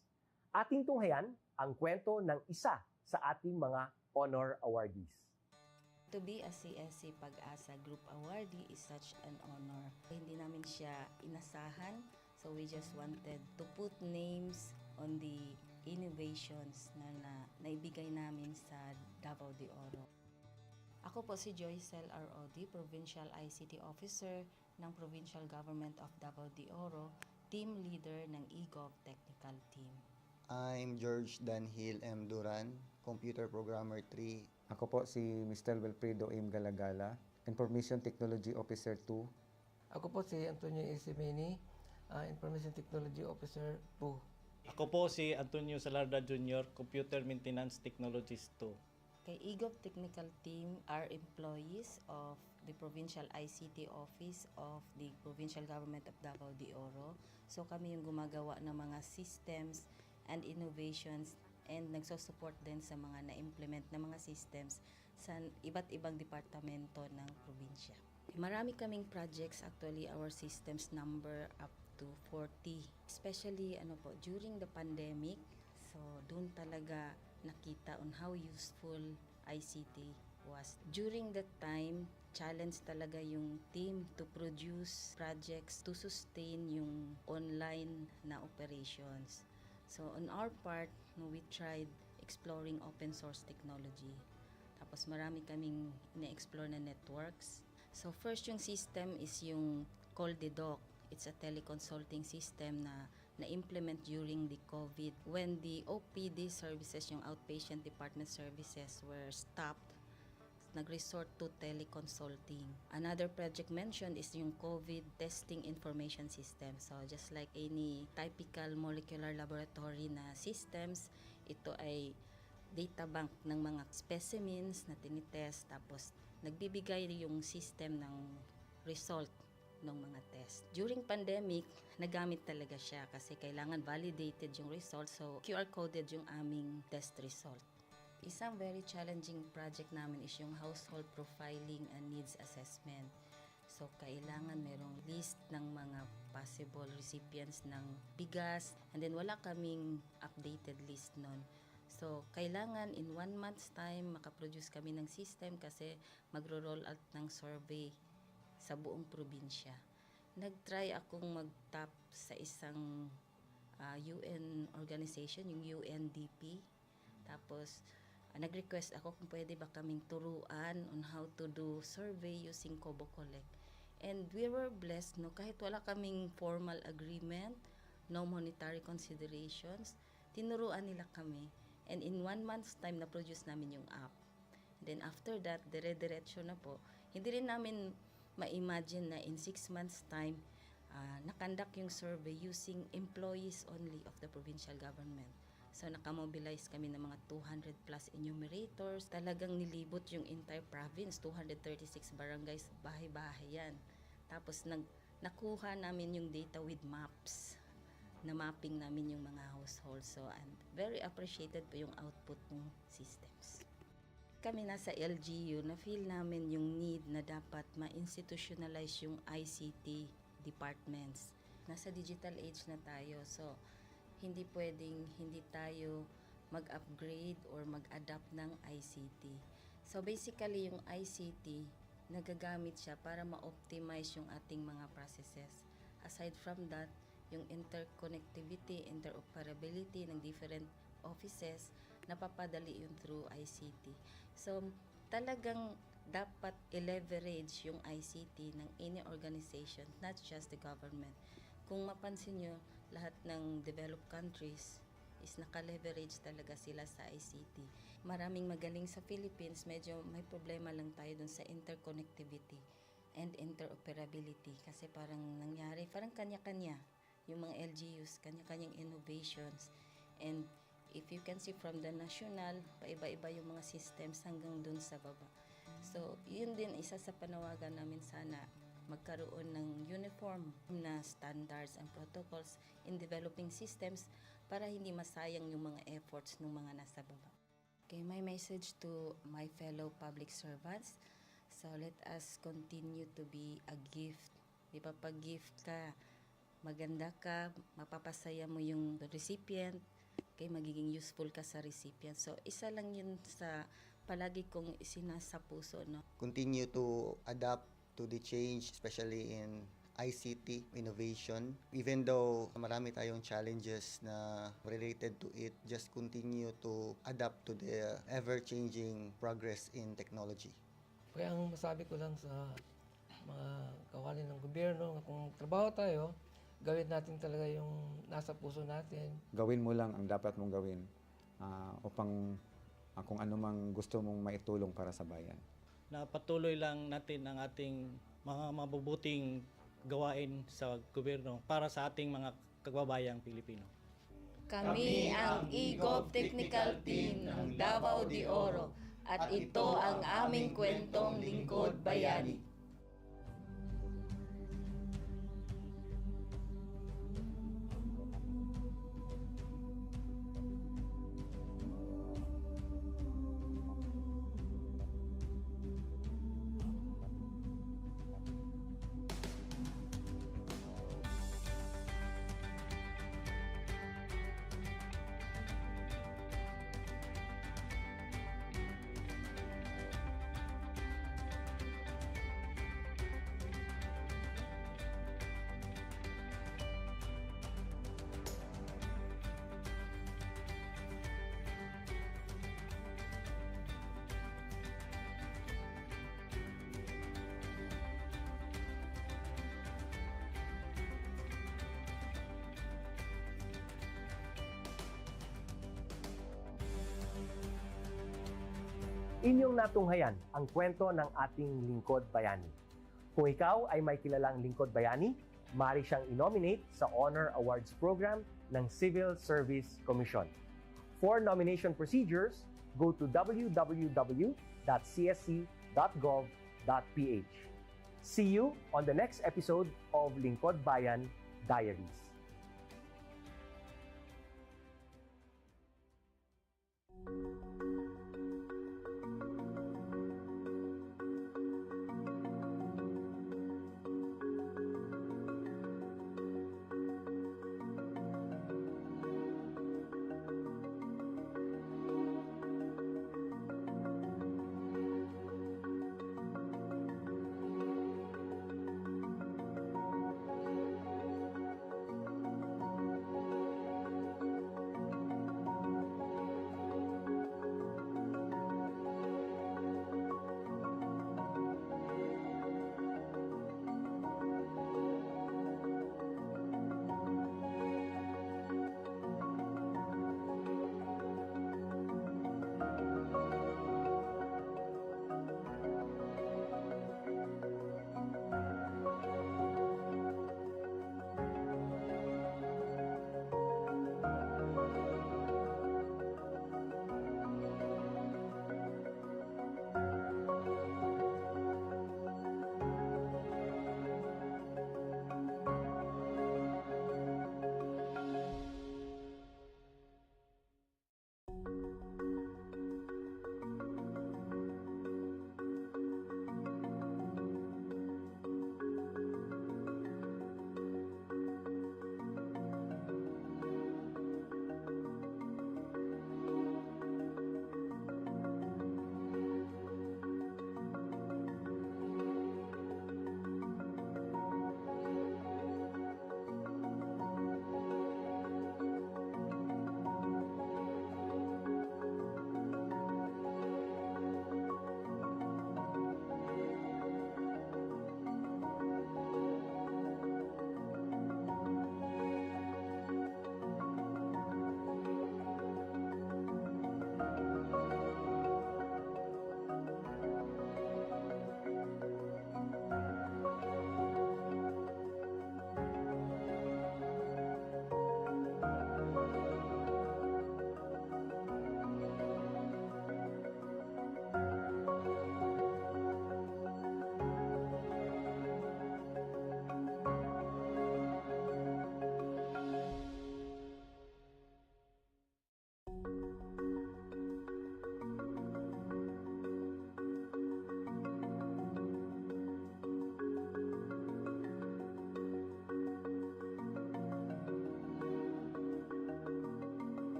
ating tunghayan ang kwento ng isa sa ating mga honor awardees. To be a CSC Pag-asa Group Awardee is such an honor. Hindi namin siya inasahan, so we just wanted to put names on the innovations na naibigay namin sa Davao de Oro. Ako po si Joycel R. Odi, Provincial ICT Officer ng Provincial Government of Davao de Oro, Team Leader ng eGov Technical Team. I'm George Danhil M. Duran, Computer Programmer 3. Ako po si Mr. Wilfredo M. Galagala, Information Technology Officer 2. Ako po si Antonio Isimeni, Information Technology Officer 2. Ako po si Antonio Salarda Jr., Computer Maintenance Technologist 2. Kay eGov Technical Team are employees of the Provincial ICT Office of the Provincial Government of Davao de Oro. So kami yung gumagawa ng mga systems and innovations and nagsusupport din sa mga na-implement na mga systems sa iba't ibang departamento ng probinsya. Marami kaming projects, actually our systems number up to 40. Especially during the pandemic, so doon talaga nakita on how useful ICT was. During that time, challenge talaga yung team to produce projects to sustain yung online na operations. So on our part, we tried exploring open source technology. Tapos marami kaming ina-explore na networks. So first yung system is yung CallDedoc. It's a teleconsulting system na na-implement during the COVID when the OPD services, yung outpatient department services were stopped. Nag-resort to teleconsulting. Another project mentioned is yung COVID testing information system. So just like any typical molecular laboratory na systems, ito ay data bank ng mga specimens na tinitest, tapos nagbibigay yung system ng result ng mga test. During pandemic, nagamit talaga siya kasi kailangan validated yung result, so QR coded yung aming test result. Isang very challenging project namin is yung household profiling and needs assessment. So, kailangan merong list ng mga possible recipients ng bigas, and then wala kaming updated list nun. So, kailangan in 1 month's time makaproduce kami ng system kasi magro-roll out ng survey sa buong probinsya. Nag-try akong mag-tap sa isang UN organization, yung UNDP. Tapos, nag-request ako kung pwede ba kaming turuan on how to do survey using Kobo Collect. And we were blessed, kahit wala kaming formal agreement, no monetary considerations, tinuruan nila kami. And in 1 month's time, na-produce namin yung app. And then after that, dire-diretso na po. Hindi rin namin ma-imagine na in 6 months' time, nakandak yung survey using employees only of the provincial government. So, nakamobilize kami ng mga 200 plus enumerators. Talagang nilibot yung entire province, 236 barangays, bahay-bahay yan. Tapos, nakuha namin yung data with maps. Na-mapping namin yung mga households. So, and very appreciated po yung output ng systems. Kami nasa LGU, na-feel namin yung need na dapat ma-institutionalize yung ICT departments. Nasa digital age na tayo, so hindi pwedeng hindi tayo mag-upgrade or mag-adapt ng ICT. So basically yung ICT, nagagamit siya para ma-optimize yung ating mga processes. Aside from that, yung interconnectivity, interoperability ng different offices, napapadali yun through ICT. So talagang dapat i-leverage yung ICT ng any organization, not just the government. Kung mapansin nyo, lahat ng developed countries is naka-leverage talaga sila sa ICT. Maraming magaling sa Philippines, medyo may problema lang tayo dun sa interconnectivity and interoperability kasi parang nangyari, parang kanya-kanya yung mga LGUs, kanya-kanyang innovations. And if you can see from the national, paiba-iba yung mga systems hanggang dun sa baba. So, yun din isa sa panawagan namin sana magkaroon ng uniform na standards and protocols in developing systems para hindi masayang yung mga efforts ng mga nasa baba. Okay, my message to my fellow public servants, so let us continue to be a gift. Di ba, pag gift ka, maganda ka, mapapasaya mo yung recipient, kay magiging useful ka sa recipient. So, isa lang yun sa palagi kong isinasa puso, no? Continue to adapt to the change, especially in ICT innovation. Even though marami tayong challenges na related to it, just continue to adapt to the ever-changing progress in technology. Kaya ang masabi ko lang sa mga kawani ng gobyerno, kung trabaho tayo, gawin natin talaga yung nasa puso natin. Gawin mo lang ang dapat mong gawin upang kung ano mang gusto mong maitulong para sa bayan. Na patuloy lang natin ang ating mga mabubuting gawain sa gobyerno para sa ating mga kababayang Pilipino. Kami ang eGov Technical Team ng Davao de Oro at ito ang aming kwentong Lingkod Bayani. Inyong natunghayan ang kwento ng ating lingkod bayani. Kung ikaw ay may kilalang lingkod bayani, maaari siyang i-nominate sa Honor Awards Program ng Civil Service Commission. For nomination procedures, go to www.csc.gov.ph. See you on the next episode of Lingkod Bayan Diaries.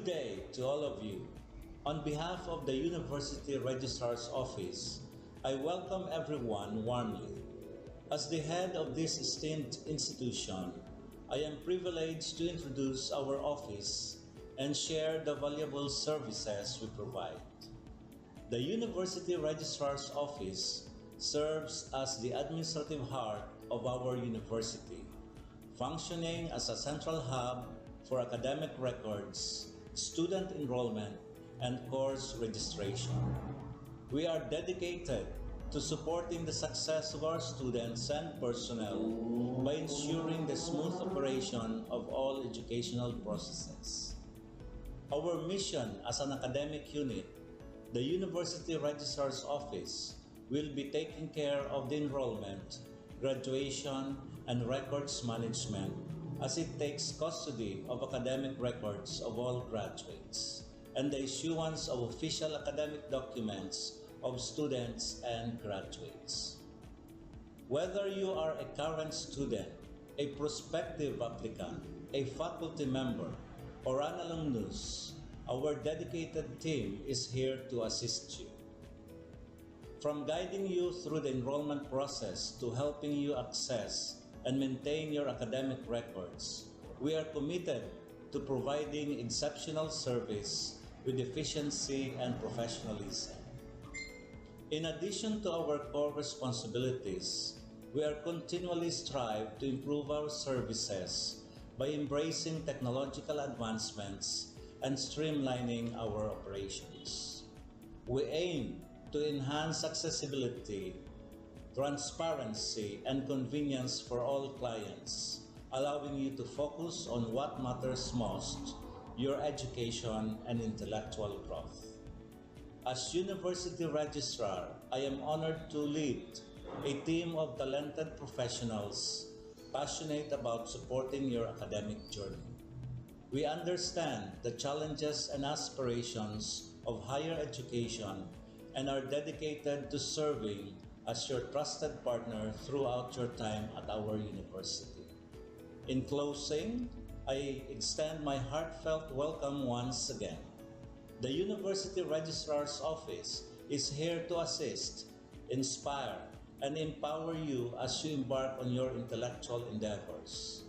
Good day to all of you. On behalf of the University Registrar's Office, I welcome everyone warmly. As the head of this esteemed institution, I am privileged to introduce our office and share the valuable services we provide. The University Registrar's Office serves as the administrative heart of our university, functioning as a central hub for academic records, student enrollment, and course registration. We are dedicated to supporting the success of our students and personnel by ensuring the smooth operation of all educational processes. Our mission as an academic unit, the University Registrar's Office, will be taking care of the enrollment, graduation, and records management as it takes custody of academic records of all graduates and the issuance of official academic documents of students and graduates. Whether you are a current student, a prospective applicant, a faculty member, or an alumnus, our dedicated team is here to assist you. From guiding you through the enrollment process to helping you access and maintain your academic records, we are committed to providing exceptional service with efficiency and professionalism. In addition to our core responsibilities, we are continually strive to improve our services by embracing technological advancements and streamlining our operations. We aim to enhance accessibility, transparency, and convenience for all clients, allowing you to focus on what matters most, your education and intellectual growth. As University Registrar, I am honored to lead a team of talented professionals passionate about supporting your academic journey. We understand the challenges and aspirations of higher education and are dedicated to serving as your trusted partner throughout your time at our university. In closing, I extend my heartfelt welcome once again. The University Registrar's Office is here to assist, inspire, and empower you as you embark on your intellectual endeavors.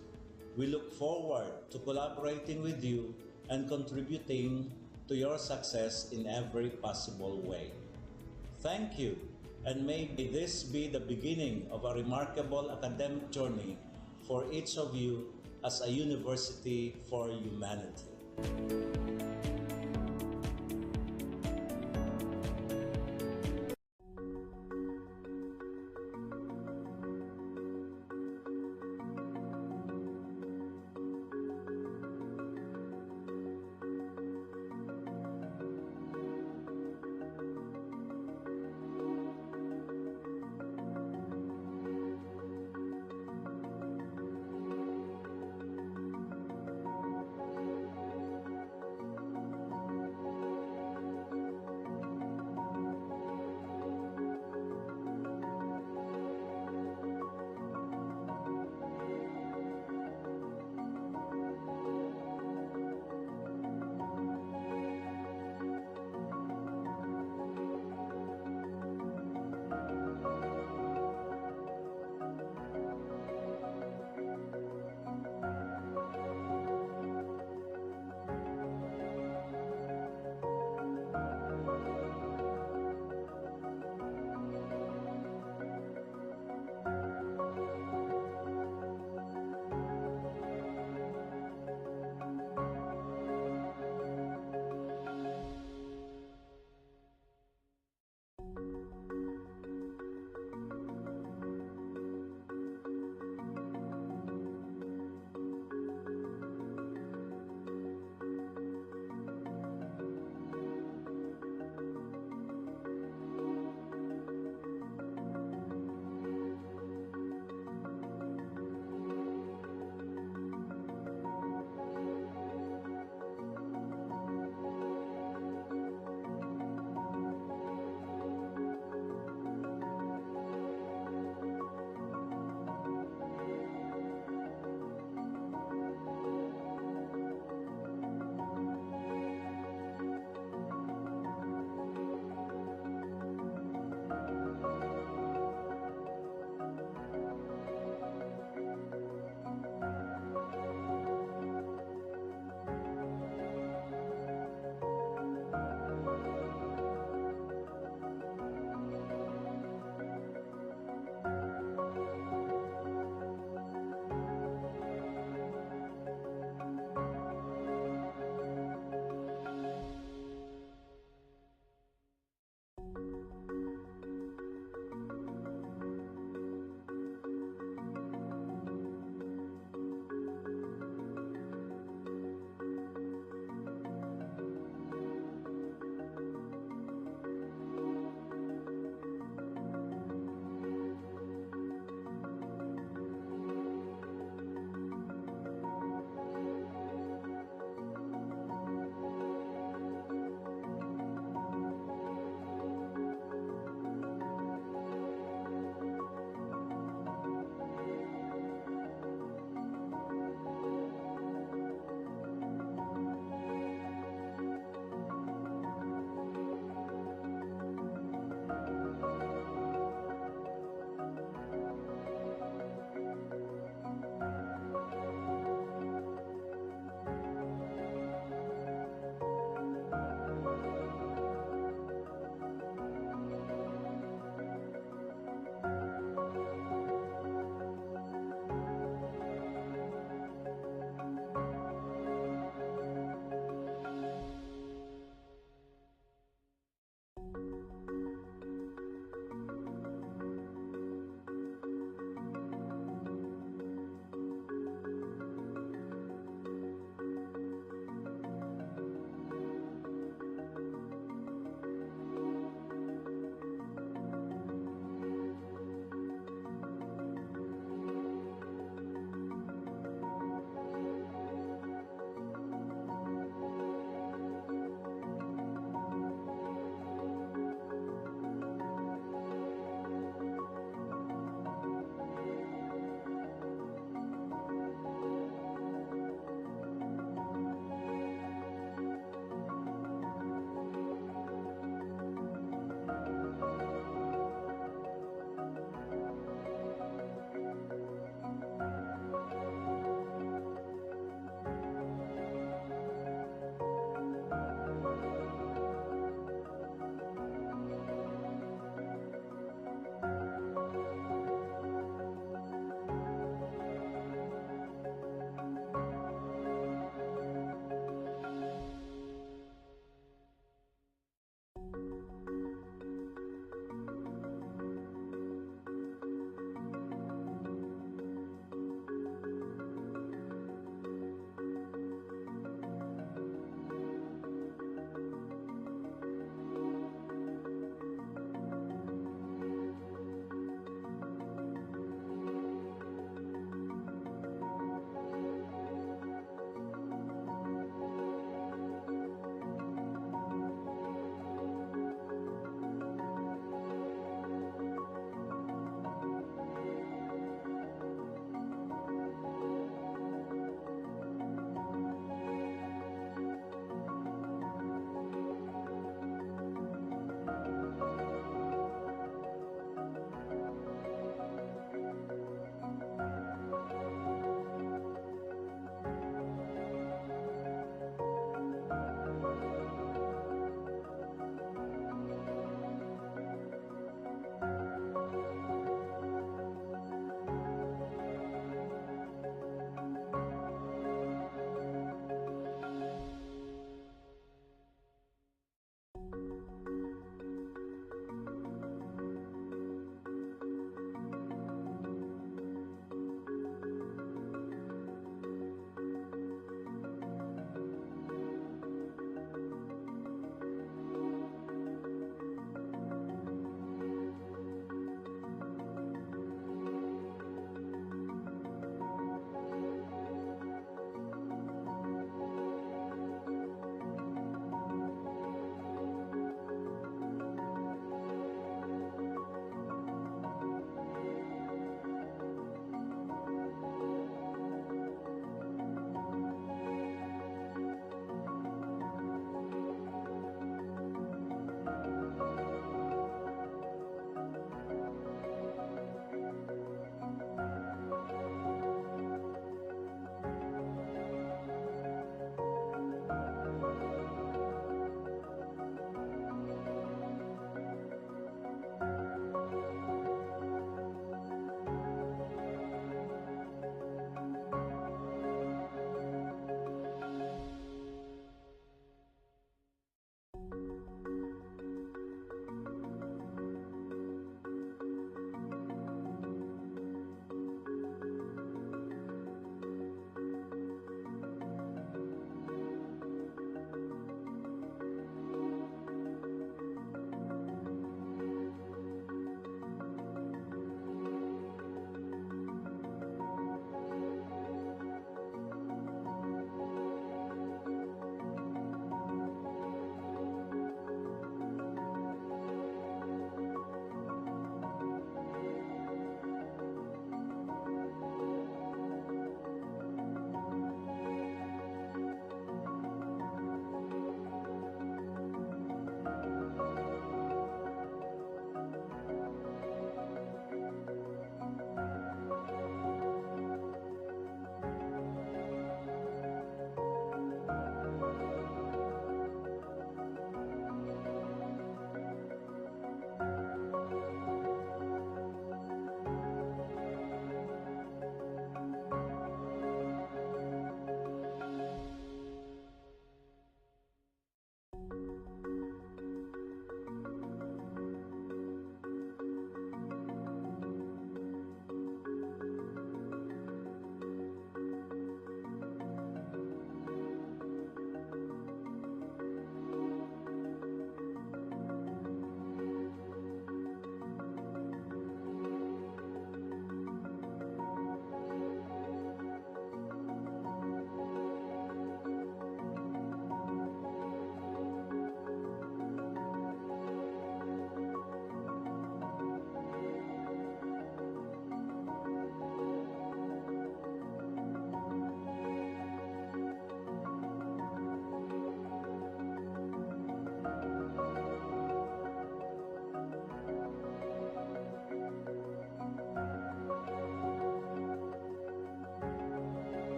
We look forward to collaborating with you and contributing to your success in every possible way. Thank you, and may this be the beginning of a remarkable academic journey for each of you as a university for humanity.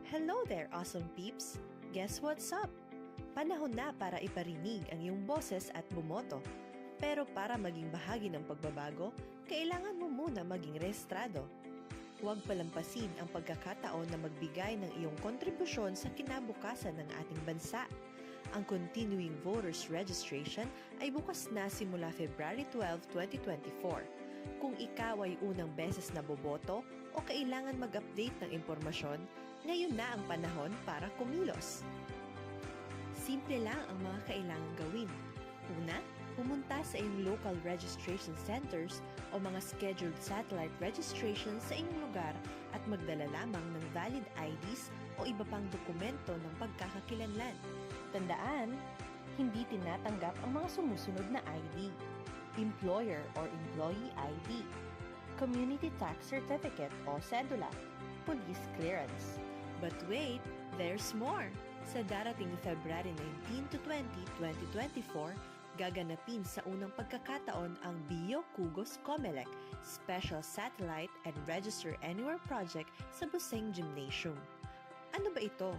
Hello there, awesome peeps! Guess what's up? Panahon na para iparinig ang iyong boses at bumoto. Pero para maging bahagi ng pagbabago, kailangan mo muna maging rehistrado. Huwag palampasin ang pagkakataon na magbigay ng iyong kontribusyon sa kinabukasan ng ating bansa. Ang Continuing Voters Registration ay bukas na simula February 12, 2024. Kung ikaw ay unang beses na boboto o kailangan mag-update ng impormasyon, ngayon na ang panahon para kumilos. Simple lang ang mga kailangang gawin. Una, pumunta sa iyong local registration centers o mga scheduled satellite registration sa inyong lugar at magdala lamang ng valid IDs o iba pang dokumento ng pagkakakilanlan. Tandaan, hindi tinatanggap ang mga sumusunod na ID: Employer or Employee ID, Community Tax Certificate o Cedula, Police Clearance. But wait, there's more! Sa darating February 19 to 20, 2024, gaganapin sa unang pagkakataon ang Bio Kugos Comelec Special Satellite and Register Anywhere Project sa Buseng Gymnasium. Ano ba ito?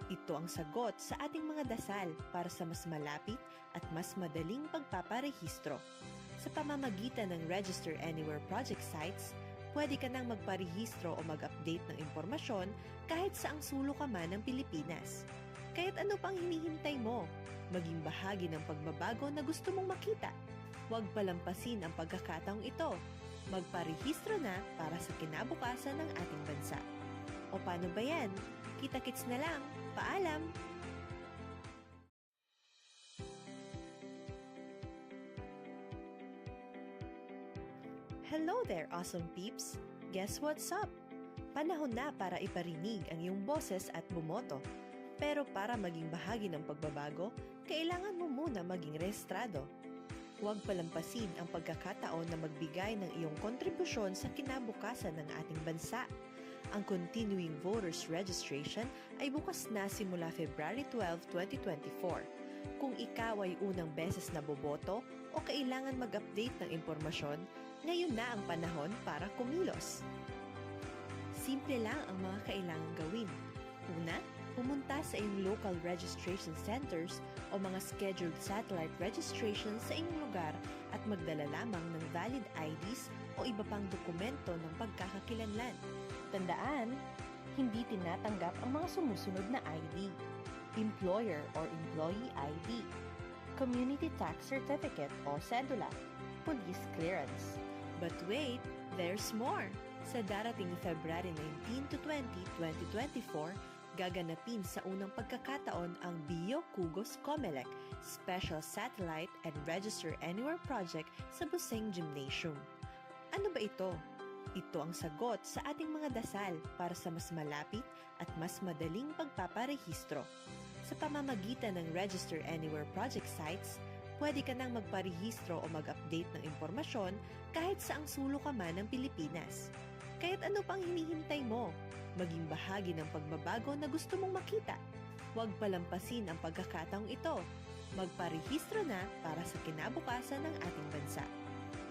Ito ang sagot sa ating mga dasal para sa mas malapit at mas madaling pagpaparehistro. Sa pamamagitan ng Register Anywhere Project sites, pwede ka nang magparehistro o mag-update ng impormasyon kahit saang sulok ka man ng Pilipinas. Kaya't ano pang hinihintay mo? Maging bahagi ng pagbabago na gusto mong makita. Huwag palampasin ang pagkakataong ito. Magparehistro na para sa kinabukasan ng ating bansa. O paano ba yan? Kita-kits na lang. Paalam! Hello there, awesome peeps! Guess what's up? Panahon na para iparinig ang iyong boses at bumoto. Pero para maging bahagi ng pagbabago, kailangan mo muna maging rehistrado. Huwag palampasin ang pagkakataon na magbigay ng iyong kontribusyon sa kinabukasan ng ating bansa. Ang Continuing Voters Registration ay bukas na simula February 12, 2024. Kung ikaw ay unang beses na boboto o kailangan mag-update ng impormasyon, ngayon na ang panahon para kumilos. Simple lang ang mga kailangang gawin. Una, pumunta sa iyong local registration centers o mga scheduled satellite registration sa inyong lugar at magdala lamang ng valid IDs o iba pang dokumento ng pagkakakilanlan. Tandaan, hindi tinatanggap ang mga sumusunod na ID: Employer or Employee ID, Community Tax Certificate o Cedula, Police Clearance. But wait, there's more! Sa darating February 19 to 20, 2024, gaganapin sa unang pagkakataon ang Bio Kugos Comelec Special Satellite and Register Anywhere Project sa Buseng Gymnasium. Ano ba ito? Ito ang sagot sa ating mga dasal para sa mas malapit at mas madaling pagpaparehistro. Sa pamamagitan ng Register Anywhere Project sites, pwede ka nang magparehistro o mag-update ng impormasyon kahit saang sulok ka man ng Pilipinas. Kaya't ano pang hinihintay mo? Maging bahagi ng pagbabago na gusto mong makita. Huwag palampasin ang pagkakataong ito. Magparehistro na para sa kinabukasan ng ating bansa.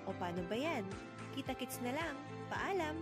O paano ba yan? Kita-kits na lang. Paalam!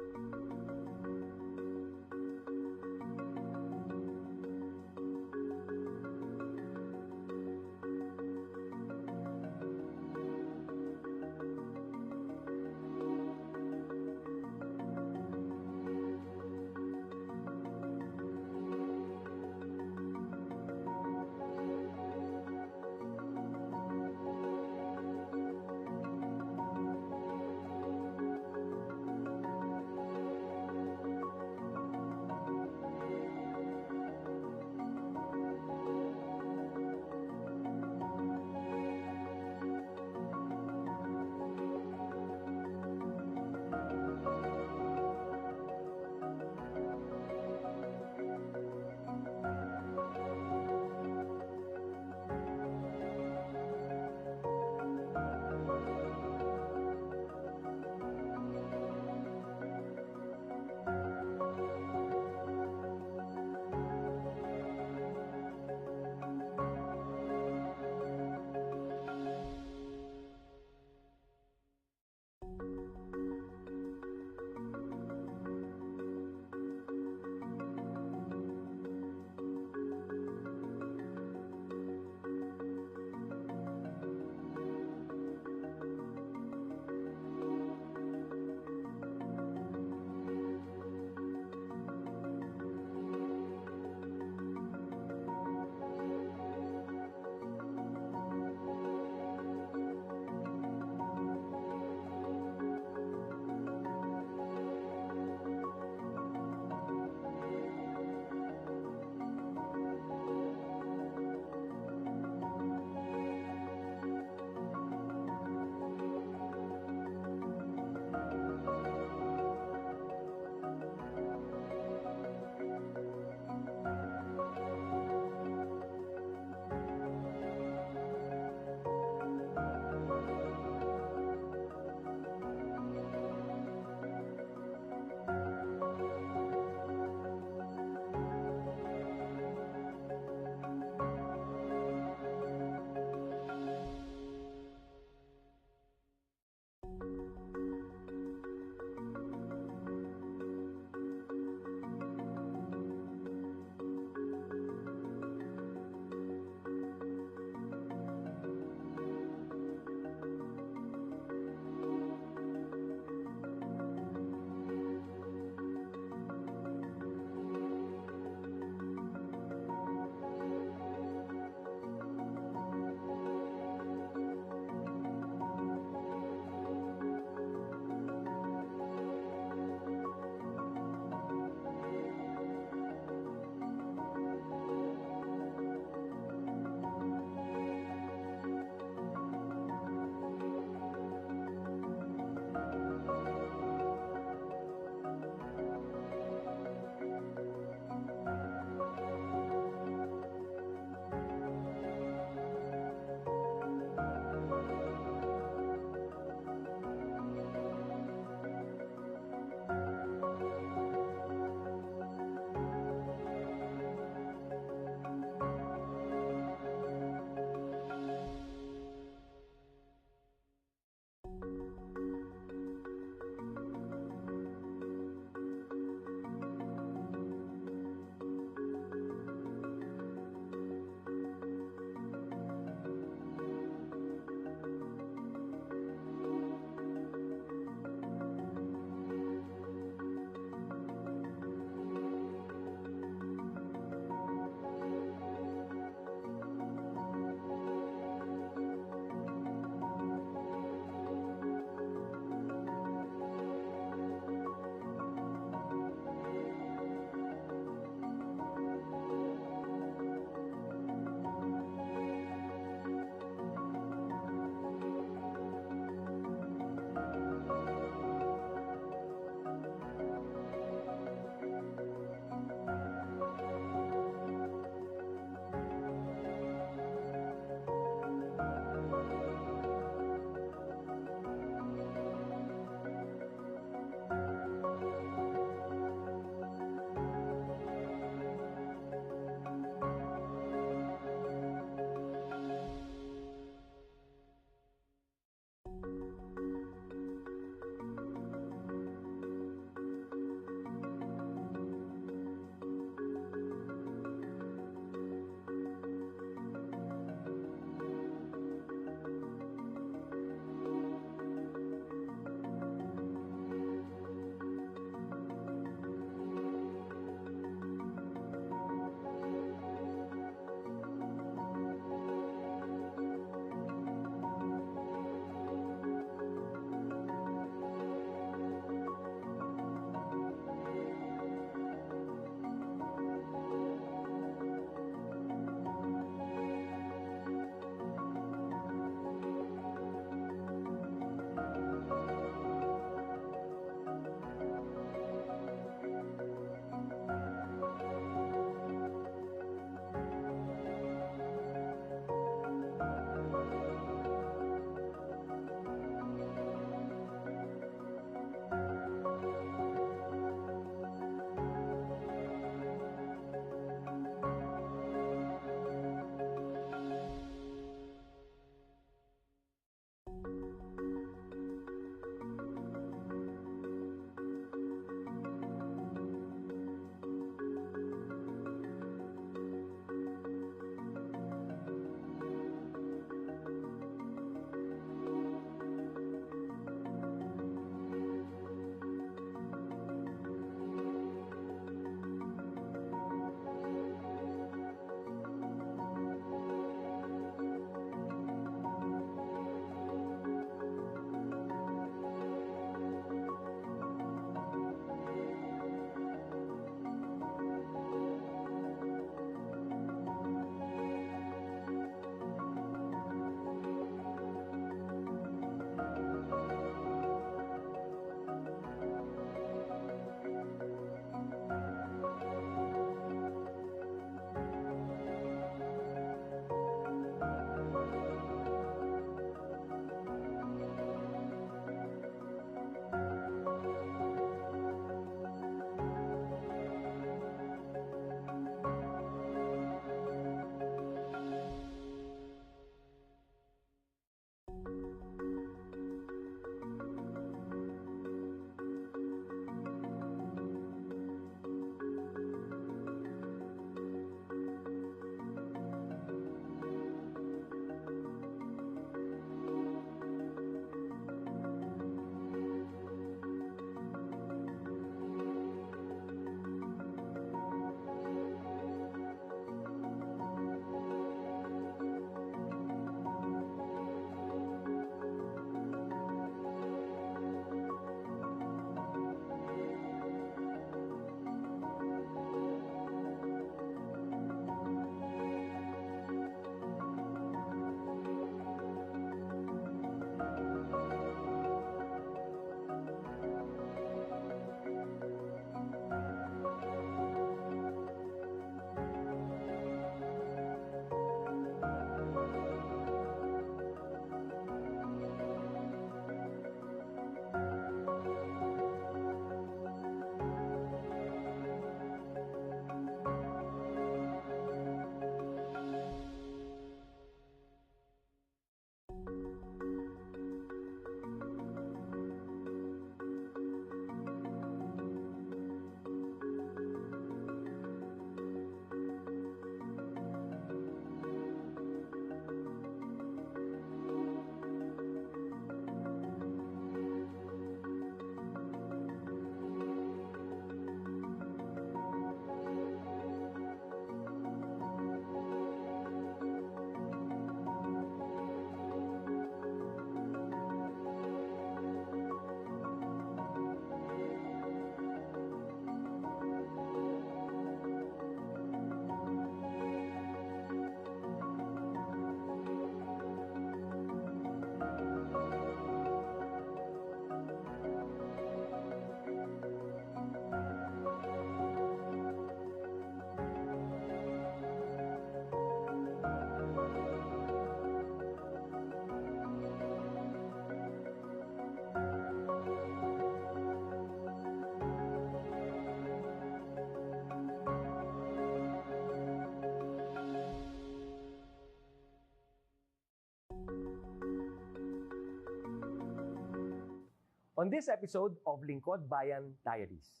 On this episode of Lingkod Bayan Diaries,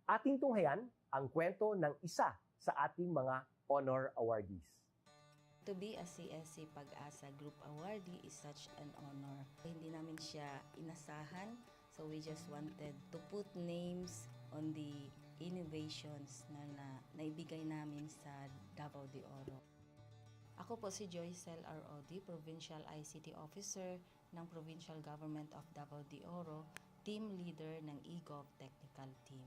ating tunghayan ang kwento ng isa sa ating mga honor awardees. To be a CSC Pag-asa Group Awardee is such an honor. Hindi namin siya inasahan, so we just wanted to put names on the innovations na naibigay namin sa Davao de Oro. Ako po si Joycel R. Odi, Provincial ICT Officer ng Provincial Government of Davao de Oro, Team Leader ng eGov Technical Team.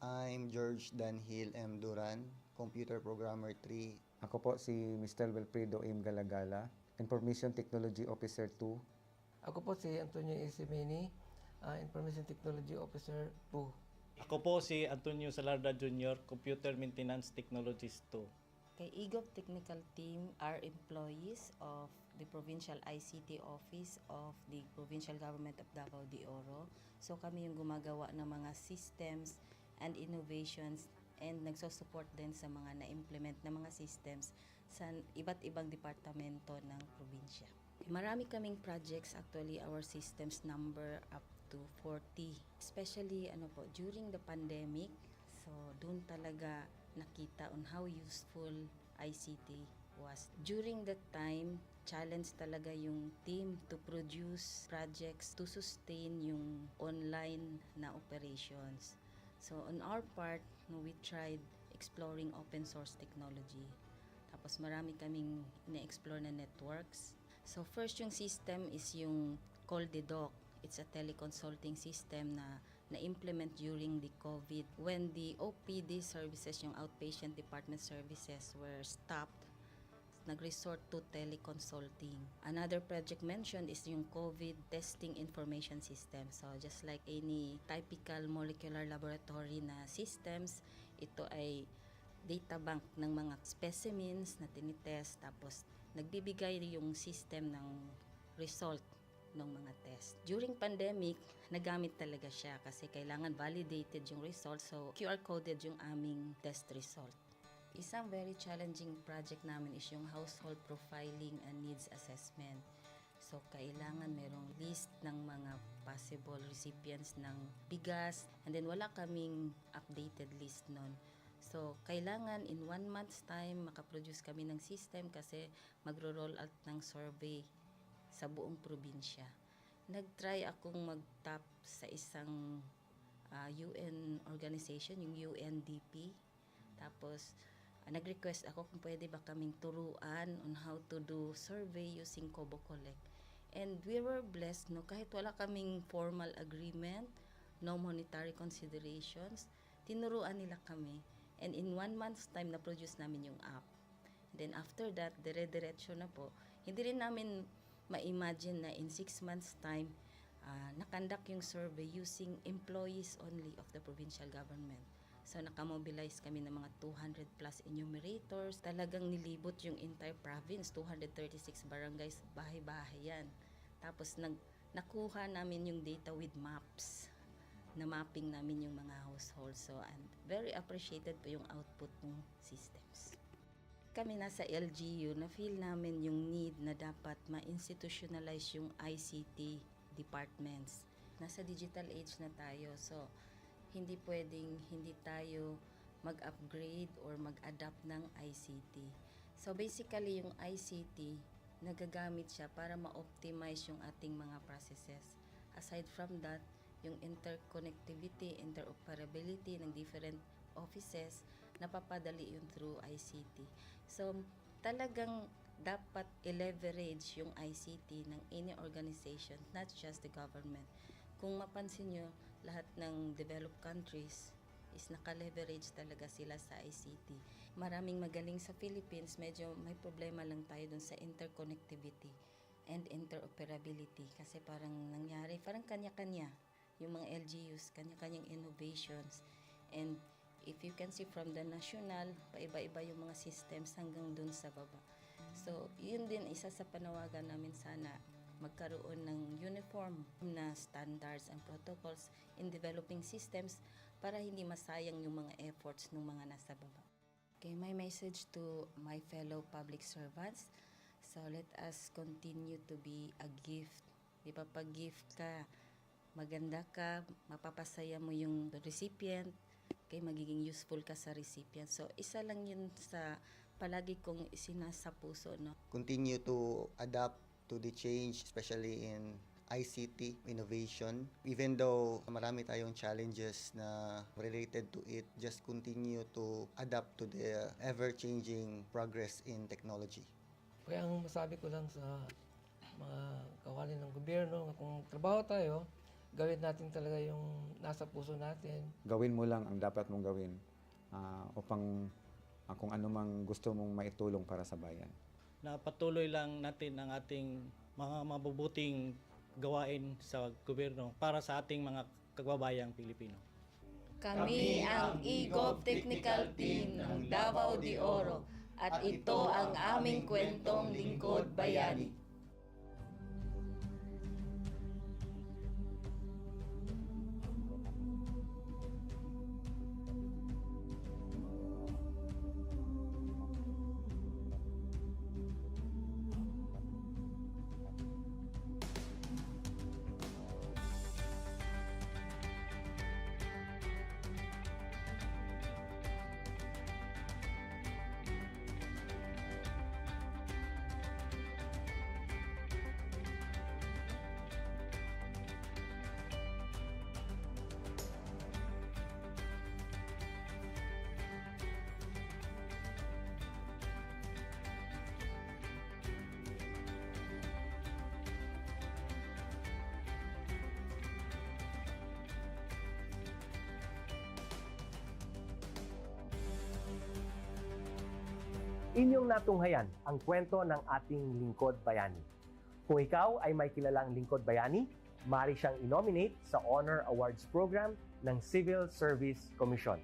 I'm George Danhil M. Duran, Computer Programmer 3. Ako po si Mr. Wilfredo M. Galagala, Information Technology Officer 2. Ako po si Antonio Isimini, Information Technology Officer 2. Ako po si Antonio Salarda Jr., Computer Maintenance Technologist 2. Kay eGov Technical Team are employees of the Provincial ICT Office of the Provincial Government of Davao de Oro. So kami yung gumagawa ng mga systems and innovations and nagsusupport din sa mga na-implement na mga systems sa iba't ibang departamento ng probinsya. Marami kaming projects, actually our systems number up to 40. Especially during the pandemic, so doon talaga nakita on how useful ICT was. During that time, challenge talaga yung team to produce projects to sustain yung online na operations. So on our part, we tried exploring open source technology. Tapos marami kaming ina-explore na networks. So first yung system is yung CallDedoc. It's a teleconsulting system na na-implement during the COVID when the OPD services, yung outpatient department services were stopped. Nag-resort to teleconsulting. Another project mentioned is yung COVID testing information system. So just like any typical molecular laboratory na systems, ito ay data bank ng mga specimens na tinitest, tapos nagbibigay yung system ng result ng mga test. During pandemic, nagamit talaga siya kasi kailangan validated yung result, so QR coded yung aming test result. Isang very challenging project namin is yung household profiling and needs assessment. So, kailangan merong list ng mga possible recipients ng bigas, and then wala kaming updated list nun. So, kailangan in 1 month's time makaproduce kami ng system kasi magro-roll out ng survey sa buong probinsya. Nag-try akong mag-tap sa isang UN organization, yung UNDP. Tapos, nag-request ako kung pwede ba kaming turuan on how to do survey using Kobo Collect. And we were blessed, kahit wala kaming formal agreement, no monetary considerations, tinuruan nila kami. And in 1 month's time, na-produce namin yung app. And then after that, dire-diretso na po. Hindi rin namin ma-imagine na in 6 months' time, nakandak yung survey using employees only of the provincial government. So, nakamobilize kami ng mga 200 plus enumerators. Talagang nilibot yung entire province, 236 barangays, bahay-bahay yan. Tapos, nakuha namin yung data with maps. Na-mapping namin yung mga households. So, and very appreciated po yung output ng systems. Kami nasa LGU, na-feel namin yung need na dapat ma-institutionalize yung ICT departments. Nasa digital age na tayo, so hindi pwedeng hindi tayo mag-upgrade or mag-adapt ng ICT. So basically yung ICT, nagagamit siya para ma-optimize yung ating mga processes. Aside from that, yung interconnectivity, interoperability ng different offices, napapadali yun through ICT. So talagang dapat i-leverage yung ICT ng any organization, not just the government. Kung mapansin nyo, lahat ng developed countries is naka-leverage talaga sila sa ICT. Maraming magaling sa Philippines, medyo may problema lang tayo dun sa interconnectivity and interoperability kasi parang nangyari, parang kanya-kanya yung mga LGUs, kanya-kanyang innovations. And if you can see from the national, paiba-iba yung mga systems hanggang dun sa baba. So, yun din isa sa panawagan namin, sana magkaroon ng uniform na standards and protocols in developing systems para hindi masayang yung mga efforts ng mga nasa baba. Okay, my message to my fellow public servants, so let us continue to be a gift. Di ba, pag gift ka, maganda ka, mapapasaya mo yung recipient, kay magiging useful ka sa recipient. So, isa lang yun sa palagi kong isinasa puso, no? Continue to adapt to the change, especially in ICT innovation. Even though marami tayong challenges na related to it, just continue to adapt to the ever-changing progress in technology. Kaya ang masabi ko lang sa mga kawani ng gobyerno, kung trabaho tayo, gawin natin talaga yung nasa puso natin. Gawin mo lang ang dapat mong gawin upang kung ano mang gusto mong maitulong para sa bayan. Na patuloy lang natin ang ating mga mabubuting gawain sa gobyerno para sa ating mga kababayang Pilipino. Kami ang eGov Technical Team ng Davao de Oro at ito ang aming kwentong Lingkod Bayani. Inyong natunghayan ang kwento ng ating lingkod bayani. Kung ikaw ay may kilalang lingkod bayani, maaari siyang i-nominate sa Honor Awards Program ng Civil Service Commission.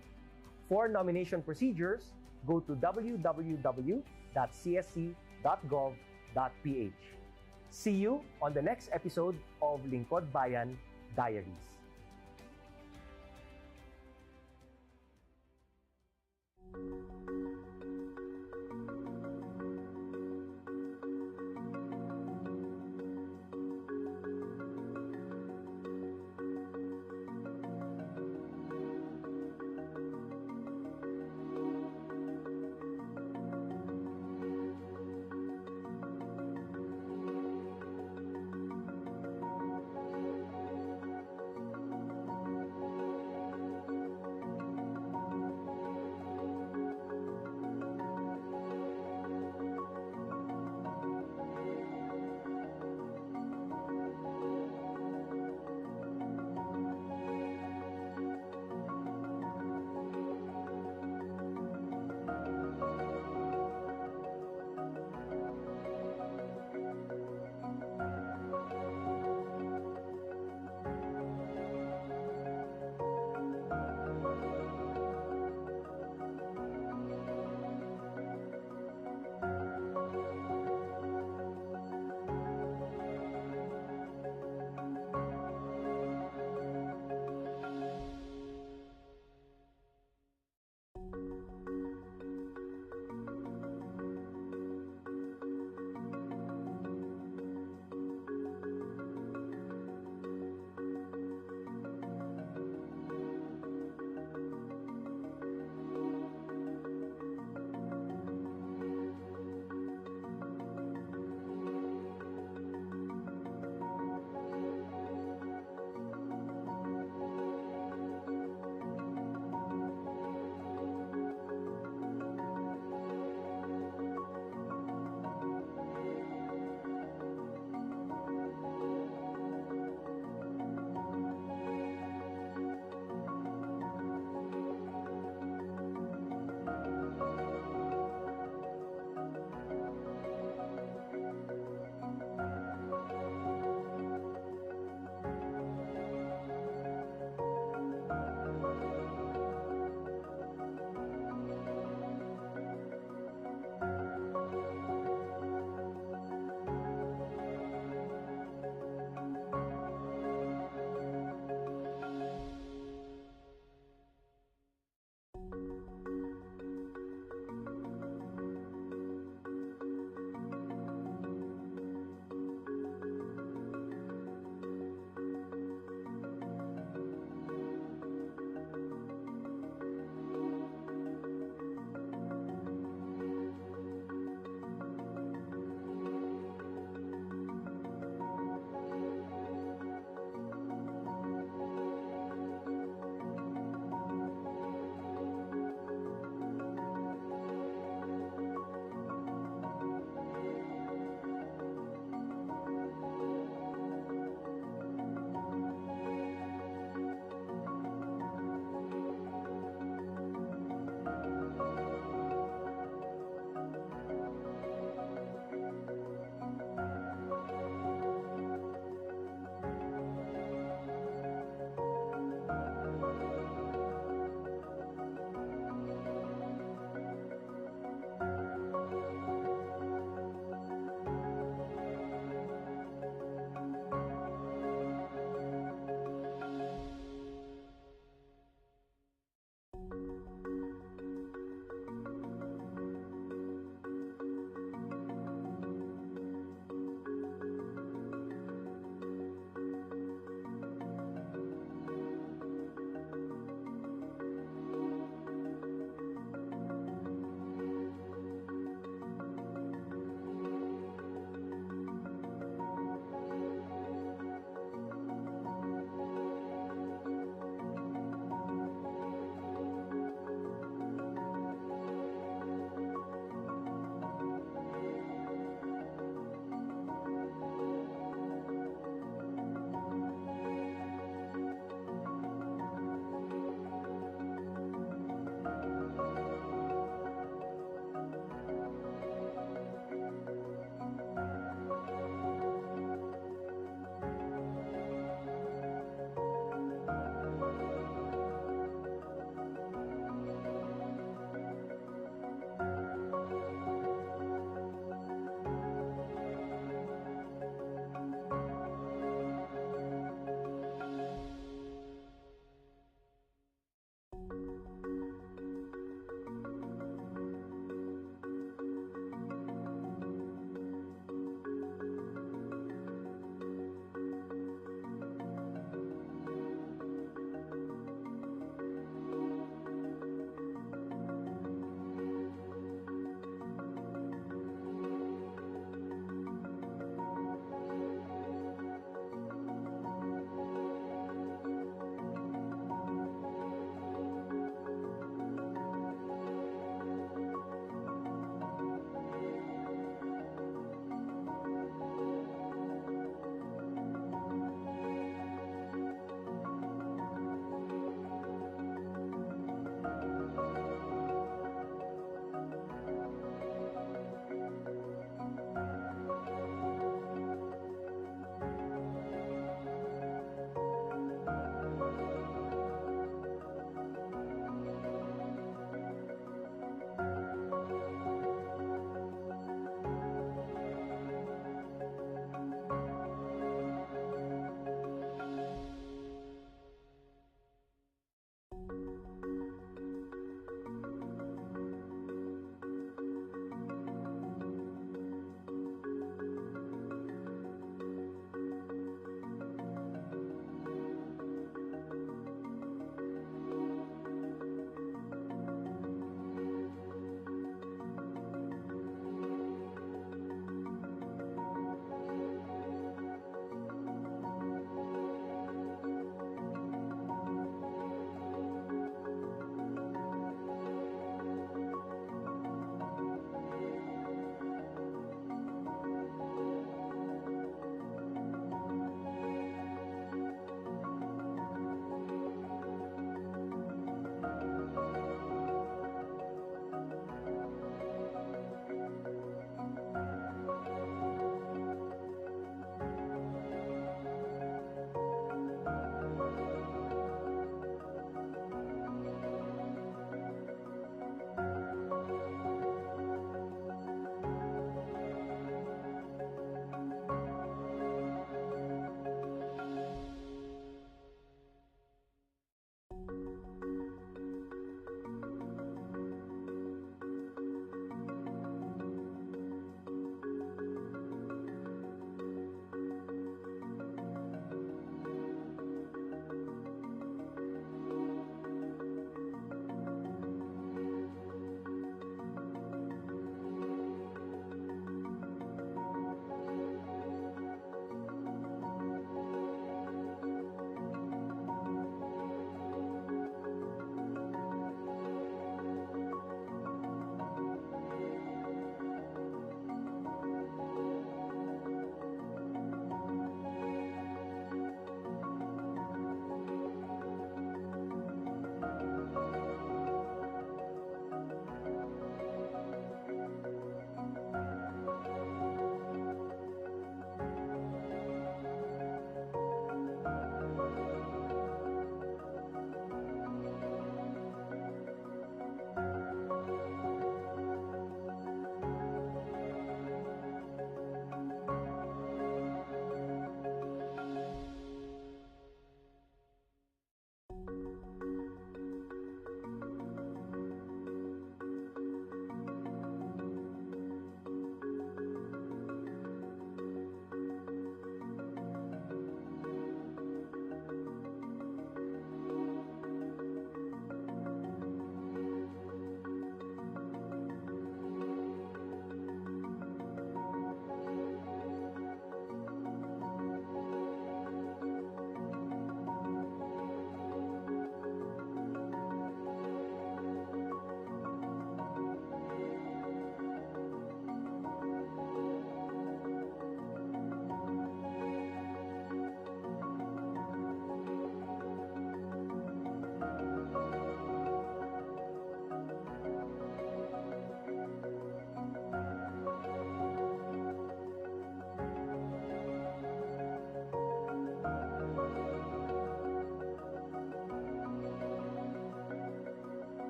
For nomination procedures, go to www.csc.gov.ph. See you on the next episode of Lingkod Bayan Diaries.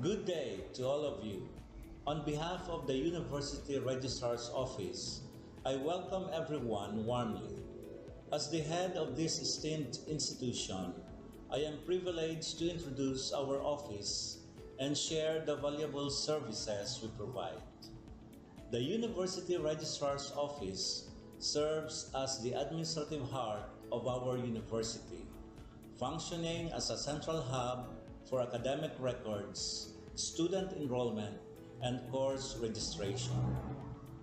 Good day to all of you. On behalf of the University Registrar's Office, I welcome everyone warmly. As the head of this esteemed institution, I am privileged to introduce our office and share the valuable services we provide. The University Registrar's Office serves as the administrative heart of our university, functioning as a central hub for academic records, student enrollment, and course registration.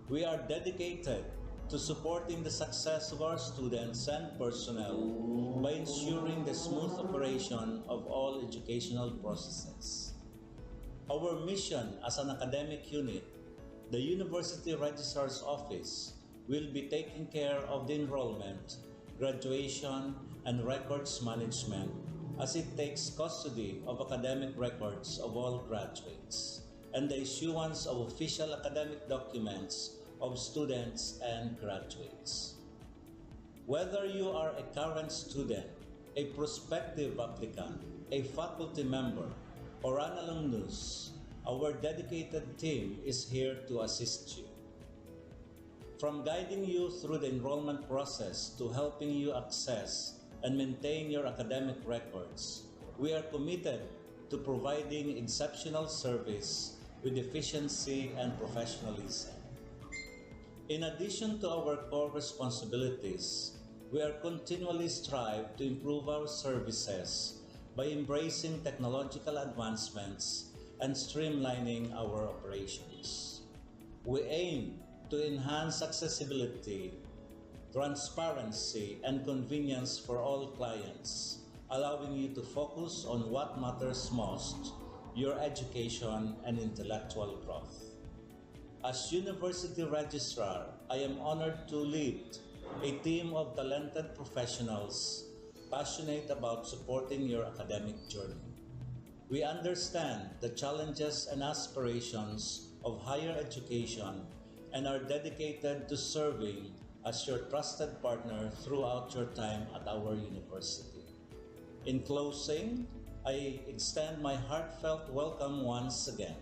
We are dedicated to supporting the success of our students and personnel by ensuring the smooth operation of all educational processes. Our mission as an academic unit, the University Registrar's Office, will be taking care of the enrollment, graduation, and records management as it takes custody of academic records of all graduates and the issuance of official academic documents of students and graduates. Whether you are a current student, a prospective applicant, a faculty member, or an alumnus, our dedicated team is here to assist you. From guiding you through the enrollment process to helping you access and maintain your academic records, we are committed to providing exceptional service with efficiency and professionalism. In addition to our core responsibilities, we are continually strive to improve our services by embracing technological advancements and streamlining our operations. We aim to enhance accessibility, transparency, and convenience for all clients, allowing you to focus on what matters most, your education and intellectual growth. As University Registrar, I am honored to lead a team of talented professionals passionate about supporting your academic journey. We understand the challenges and aspirations of higher education and are dedicated to serving as your trusted partner throughout your time at our university. In closing, I extend my heartfelt welcome once again.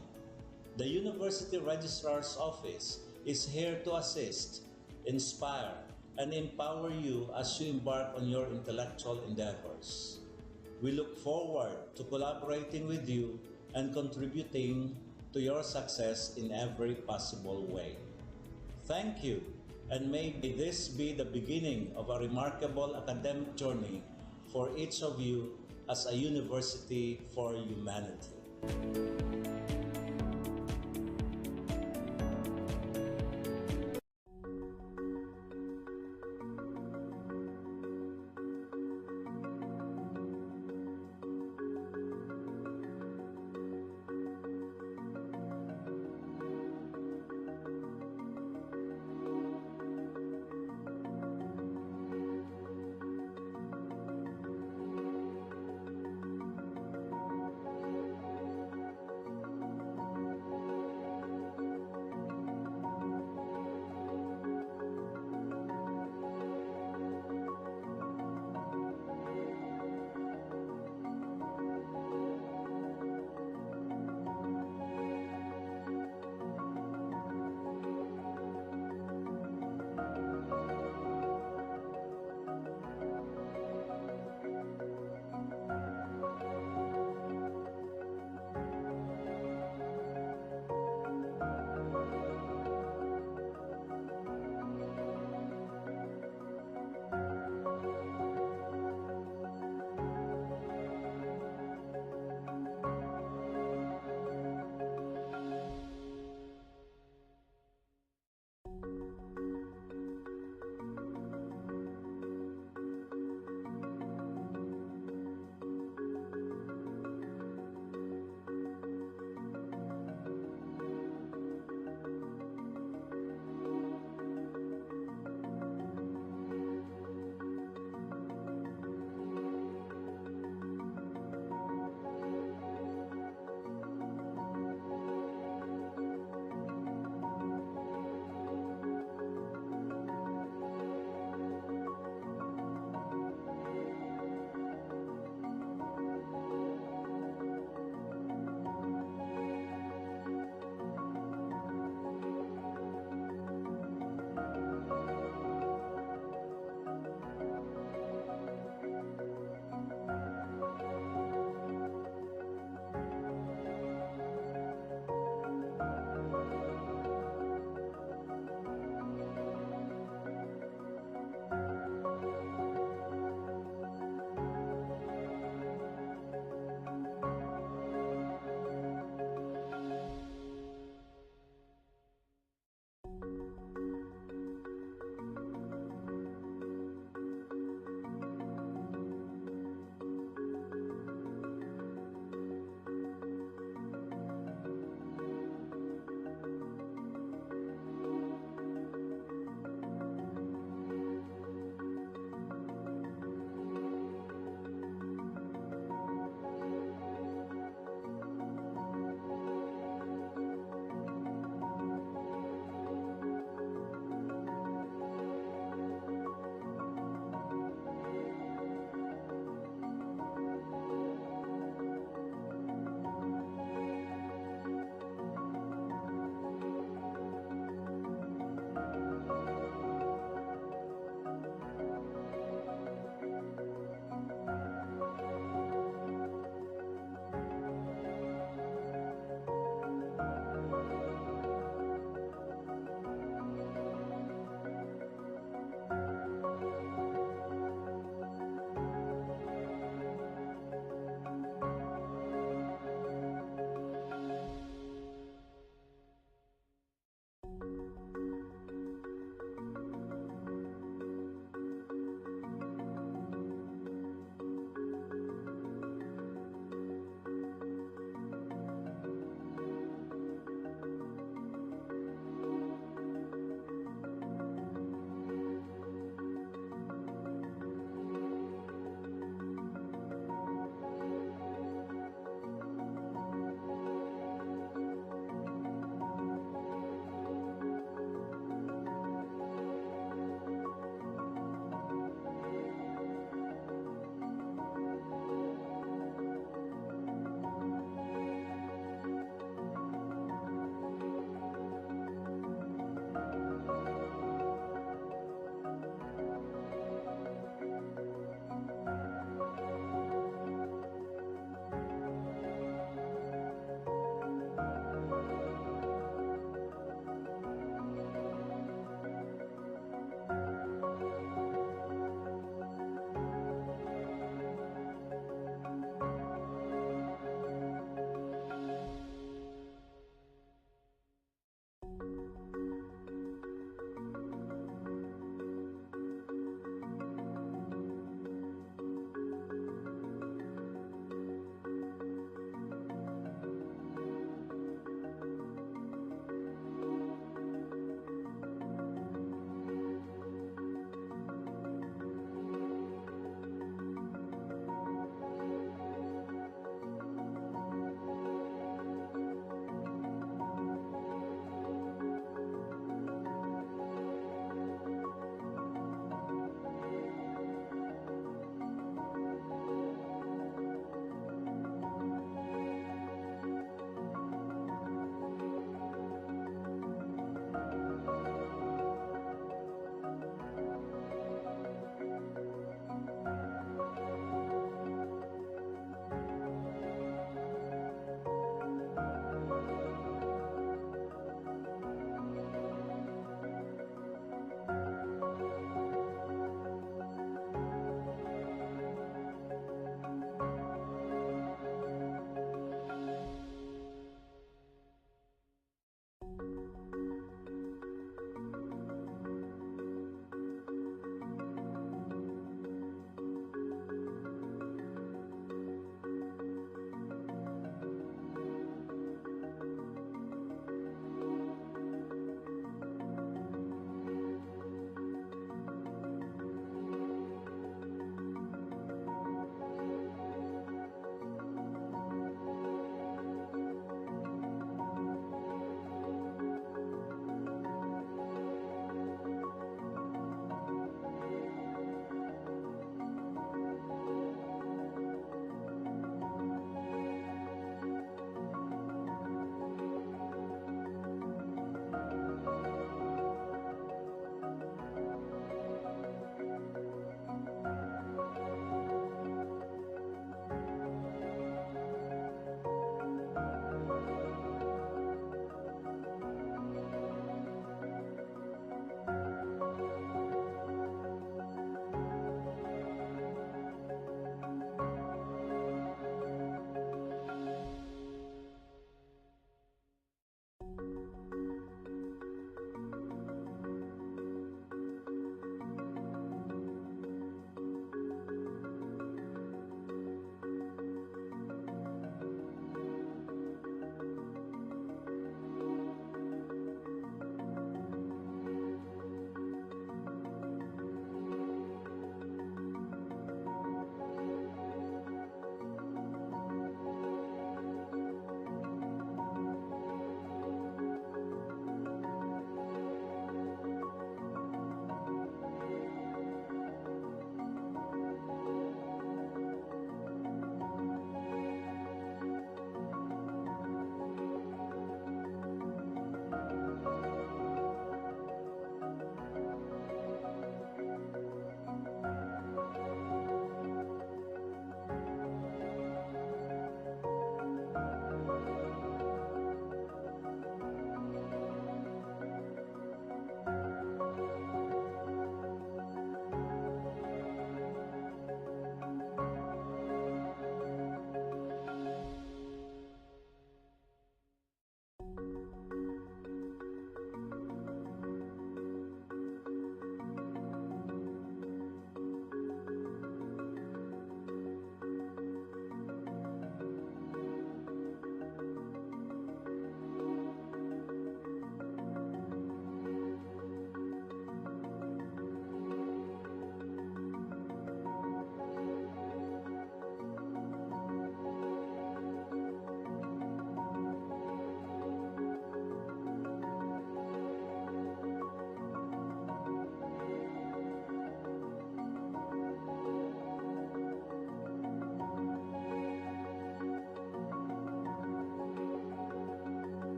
The University Registrar's Office is here to assist, inspire, and empower you as you embark on your intellectual endeavors. We look forward to collaborating with you and contributing to your success in every possible way. Thank you, and may this be the beginning of a remarkable academic journey for each of you as a university for humanity.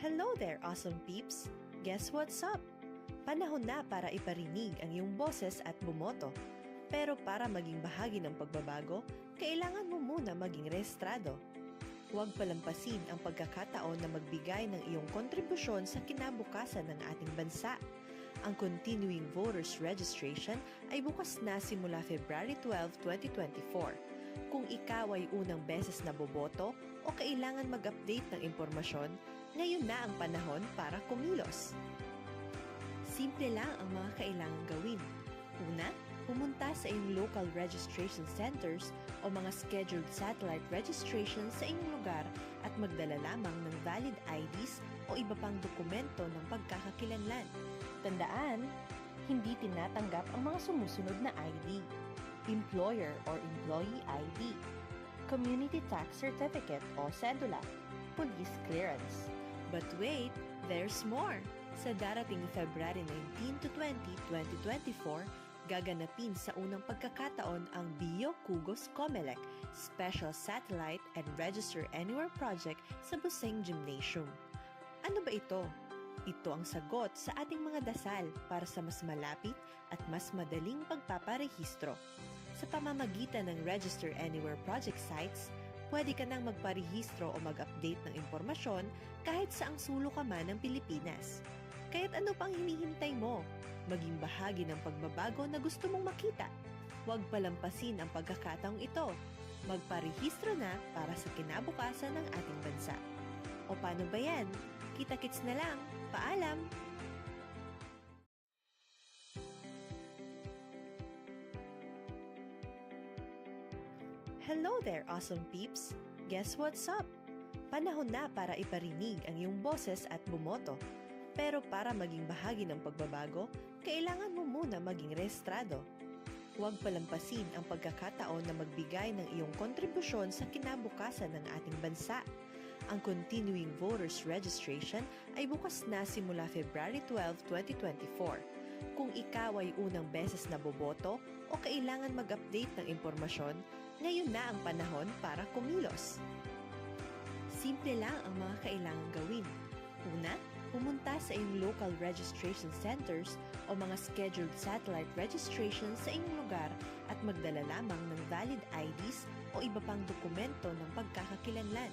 Hello there, awesome peeps! Guess what's up? Panahon na para iparinig ang iyong boses at bumoto. Pero para maging bahagi ng pagbabago, kailangan mo muna maging rehistrado. Huwag palampasin ang pagkakataon na magbigay ng iyong kontribusyon sa kinabukasan ng ating bansa. Ang Continuing Voters Registration ay bukas na simula February 12, 2024. Kung ikaw ay unang beses na boboto o kailangan mag-update ng impormasyon, ngayon na ang panahon para kumilos. Simple lang ang mga kailangang gawin. Una, pumunta sa iyong local registration centers o mga scheduled satellite registration sa inyong lugar at magdala lamang ng valid IDs o iba pang dokumento ng pagkakakilanlan. Tandaan, hindi tinatanggap ang mga sumusunod na ID: Employer or Employee ID, Community Tax Certificate o Cedula, Police Clearance. But wait, there's more! Sa darating February 19 to 20, 2024, gaganapin sa unang pagkakataon ang Bio Kugos Comelec Special Satellite and Register Anywhere Project sa Buseng Gymnasium. Ano ba ito? Ito ang sagot sa ating mga dasal para sa mas malapit at mas madaling pagpaparehistro. Sa pamamagitan ng Register Anywhere Project sites, pwede ka nang magparehistro o mag-update ng impormasyon kahit saang sulok ka man ng Pilipinas. Kaya't ano pang hinihintay mo? Maging bahagi ng pagbabago na gusto mong makita. Huwag palampasin ang pagkakataong ito. Magparehistro na para sa kinabukasan ng ating bansa. O paano ba yan? Kita-kits na lang. Paalam! Hello there, awesome peeps! Guess what's up? Panahon na para iparinig ang iyong boses at bumoto. Pero para maging bahagi ng pagbabago, kailangan mo muna maging rehistrado. Huwag palampasin ang pagkakataon na magbigay ng iyong kontribusyon sa kinabukasan ng ating bansa. Ang Continuing Voters Registration ay bukas na simula February 12, 2024. Kung ikaw ay unang beses na boboto o kailangan mag-update ng impormasyon, ngayon na ang panahon para kumilos. Simple lang ang mga kailangang gawin. Una, pumunta sa iyong local registration centers o mga scheduled satellite registration sa inyong lugar at magdala lamang ng valid IDs o iba pang dokumento ng pagkakakilanlan.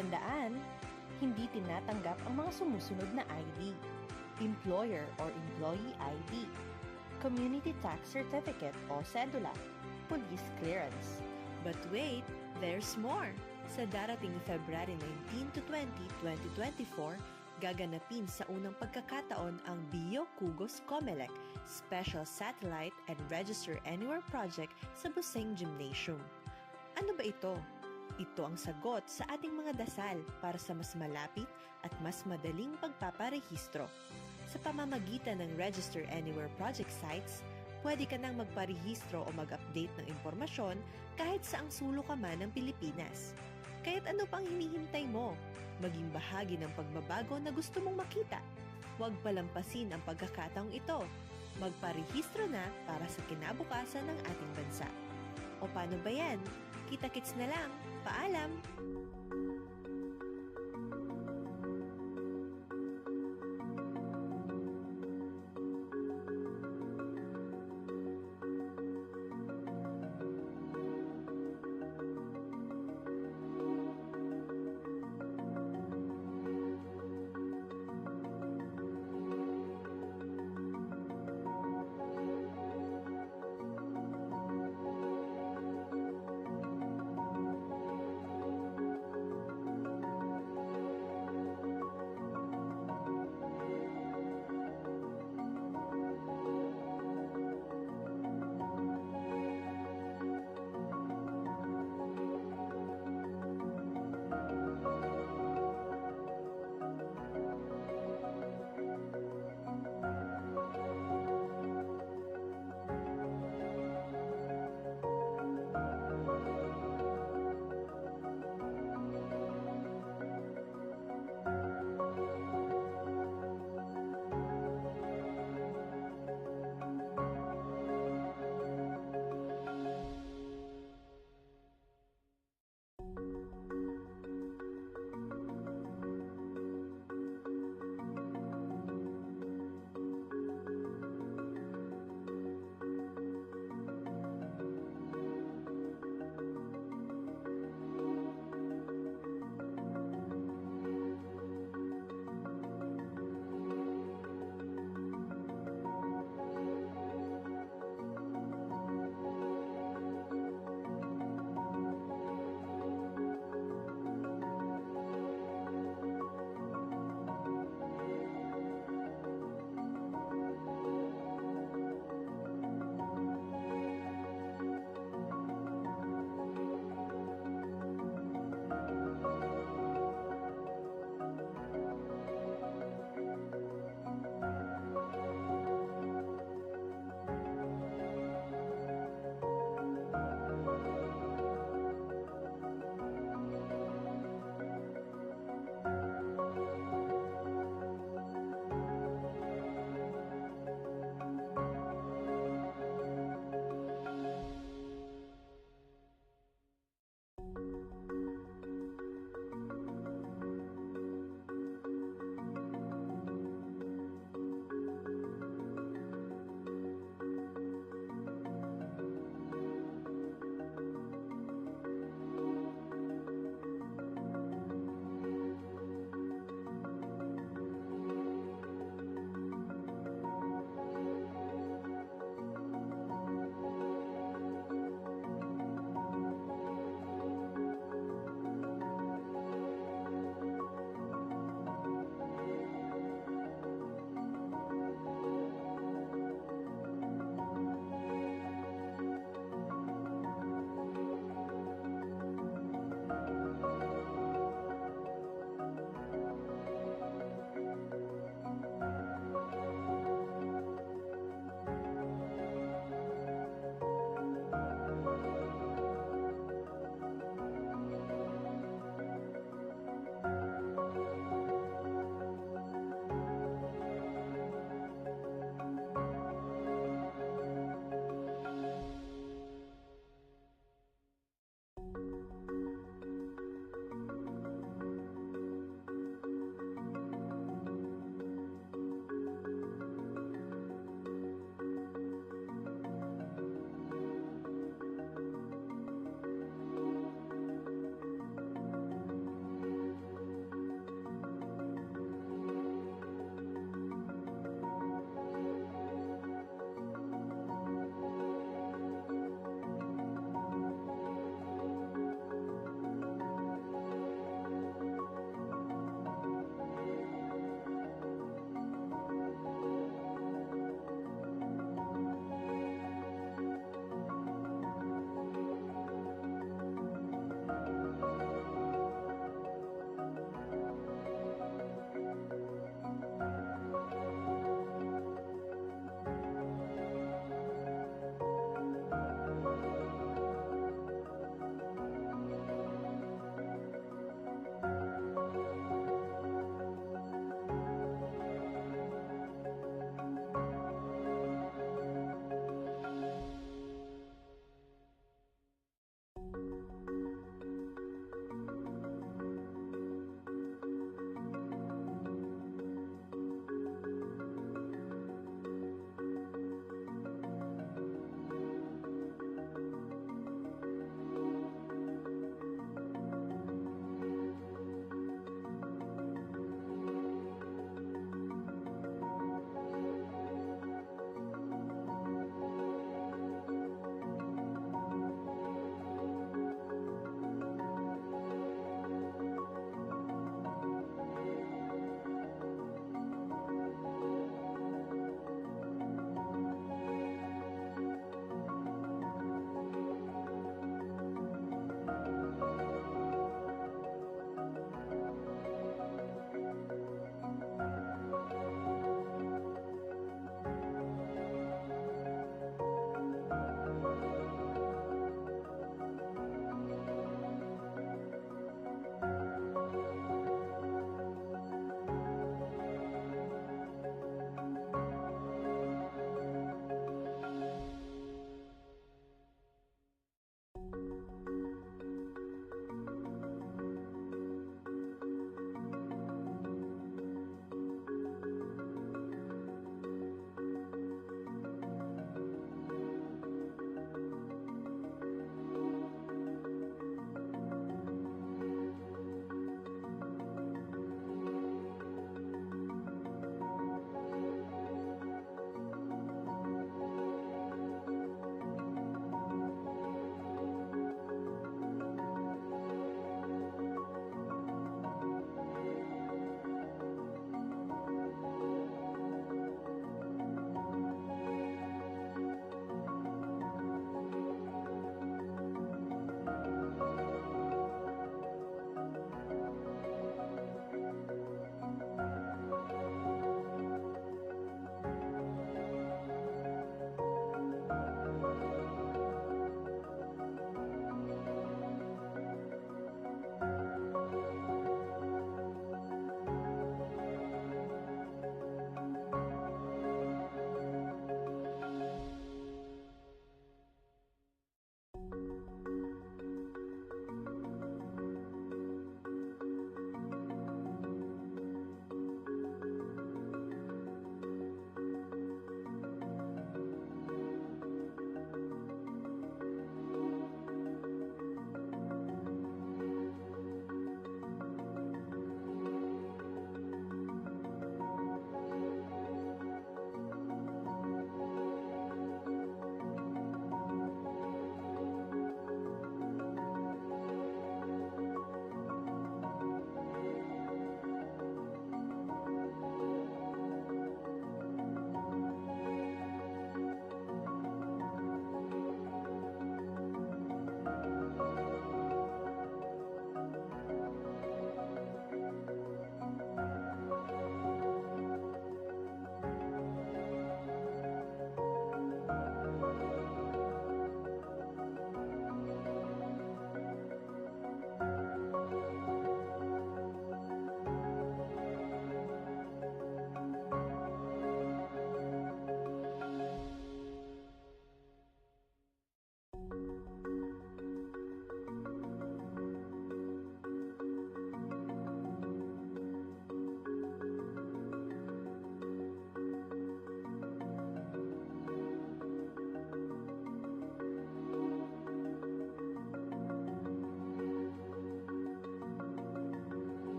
Tandaan, hindi tinatanggap ang mga sumusunod na ID: Employer or Employee ID, Community Tax Certificate o Cedula, Police Clearance. But wait, there's more! Sa darating February 19 to 20, 2024, gaganapin sa unang pagkakataon ang Bio Kugos Comelec Special Satellite and Register Anywhere Project sa Buseng Gymnasium. Ano ba ito? Ito ang sagot sa ating mga dasal para sa mas malapit at mas madaling pagpaparehistro. Sa pamamagitan ng Register Anywhere Project sites, pwede ka nang magparehistro o mag-update ng impormasyon kahit saang sulok ka man ng Pilipinas. Kaya't ano pang hinihintay mo? Maging bahagi ng pagbabago na gusto mong makita. Huwag palampasin ang pagkakataong ito. Magparehistro na para sa kinabukasan ng ating bansa. O paano ba yan? Kita-kits na lang. Paalam!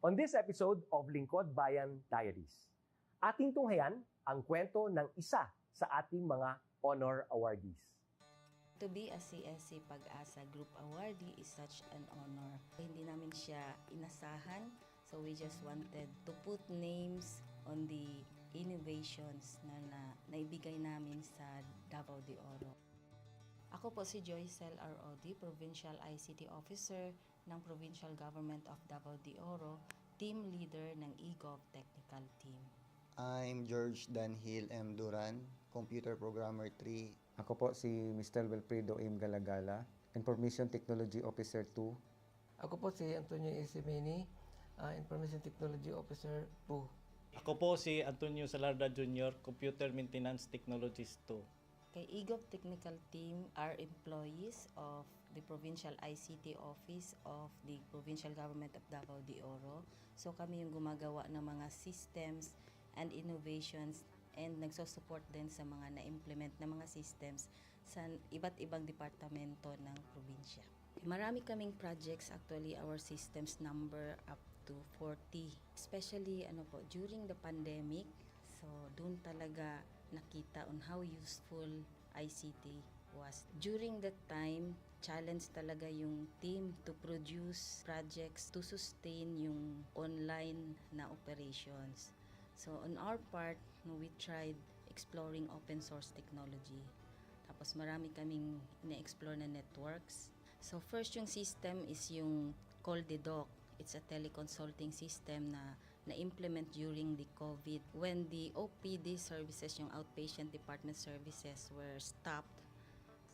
On this episode of Lingkod Bayan Diaries, ating tunghayan ang kwento ng isa sa ating mga honor awardees. To be a CSC Pag-asa Group Awardee is such an honor. Hindi namin siya inasahan, so we just wanted to put names on the innovations na naibigay namin sa Davao de Oro. Ako po si Joycel R.O.D., Provincial ICT Officer ng Provincial Government of Davao de Oro, Team Leader ng eGov Technical Team. I'm George Danhil M. Duran, Computer Programmer 3. Ako po si Mr. Wilfredo M. Galagala, Information Technology Officer 2. Ako po si Antonio Isimeni, Information Technology Officer 2. Ako po si Antonio Salarda Jr., Computer Maintenance Technologist 2. Kay eGov Technical Team are employees of the Provincial ICT Office of the Provincial Government of Davao de Oro. So kami yung gumagawa ng mga systems and innovations and nagsusupport din sa mga na-implement na mga systems sa iba't ibang departamento ng probinsya. Marami kaming projects, actually our systems number up to 40. Especially during the pandemic, so doon talaga nakita on how useful ICT was. During that time, challenge talaga yung team to produce projects to sustain yung online na operations. So on our part, we tried exploring open source technology. Tapos marami kaming ina-explore na networks. So first yung system is yung CallDedoc. It's a teleconsulting system na na-implement during the COVID when the OPD services, yung outpatient department services were stopped.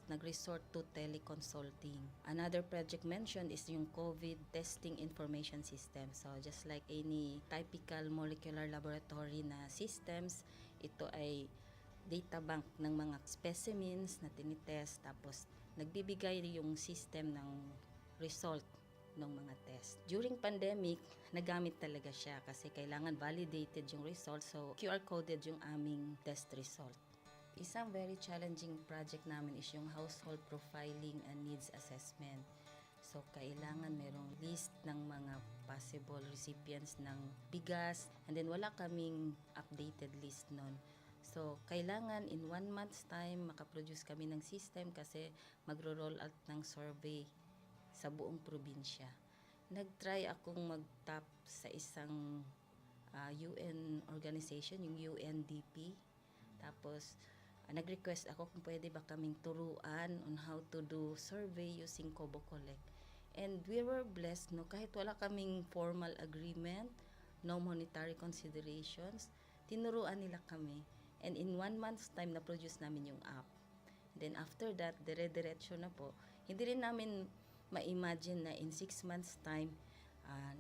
Nag-resort to teleconsulting. Another project mentioned is yung COVID testing information system. So just like any typical molecular laboratory na systems, ito ay data bank ng mga specimens na tinitest, tapos nagbibigay yung system ng result ng mga test. During pandemic, nagamit talaga siya kasi kailangan validated yung result, so QR coded yung aming test result. Isang very challenging project namin is yung household profiling and needs assessment. So, kailangan merong list ng mga possible recipients ng bigas, and then wala kaming updated list nun. So, kailangan in 1 month's time makaproduce kami ng system kasi magro-roll out ng survey sa buong probinsya. Nag-try akong mag-tap sa isang UN organization, yung UNDP. Tapos, nag-request ako kung pwede ba kaming turuan on how to do survey using Kobo Collect. And we were blessed, kahit wala kaming formal agreement, no monetary considerations, tinuruan nila kami. And in 1 month's time, na-produce namin yung app. Then after that, dire-diretso na po. Hindi rin namin ma-imagine na in 6 months' time,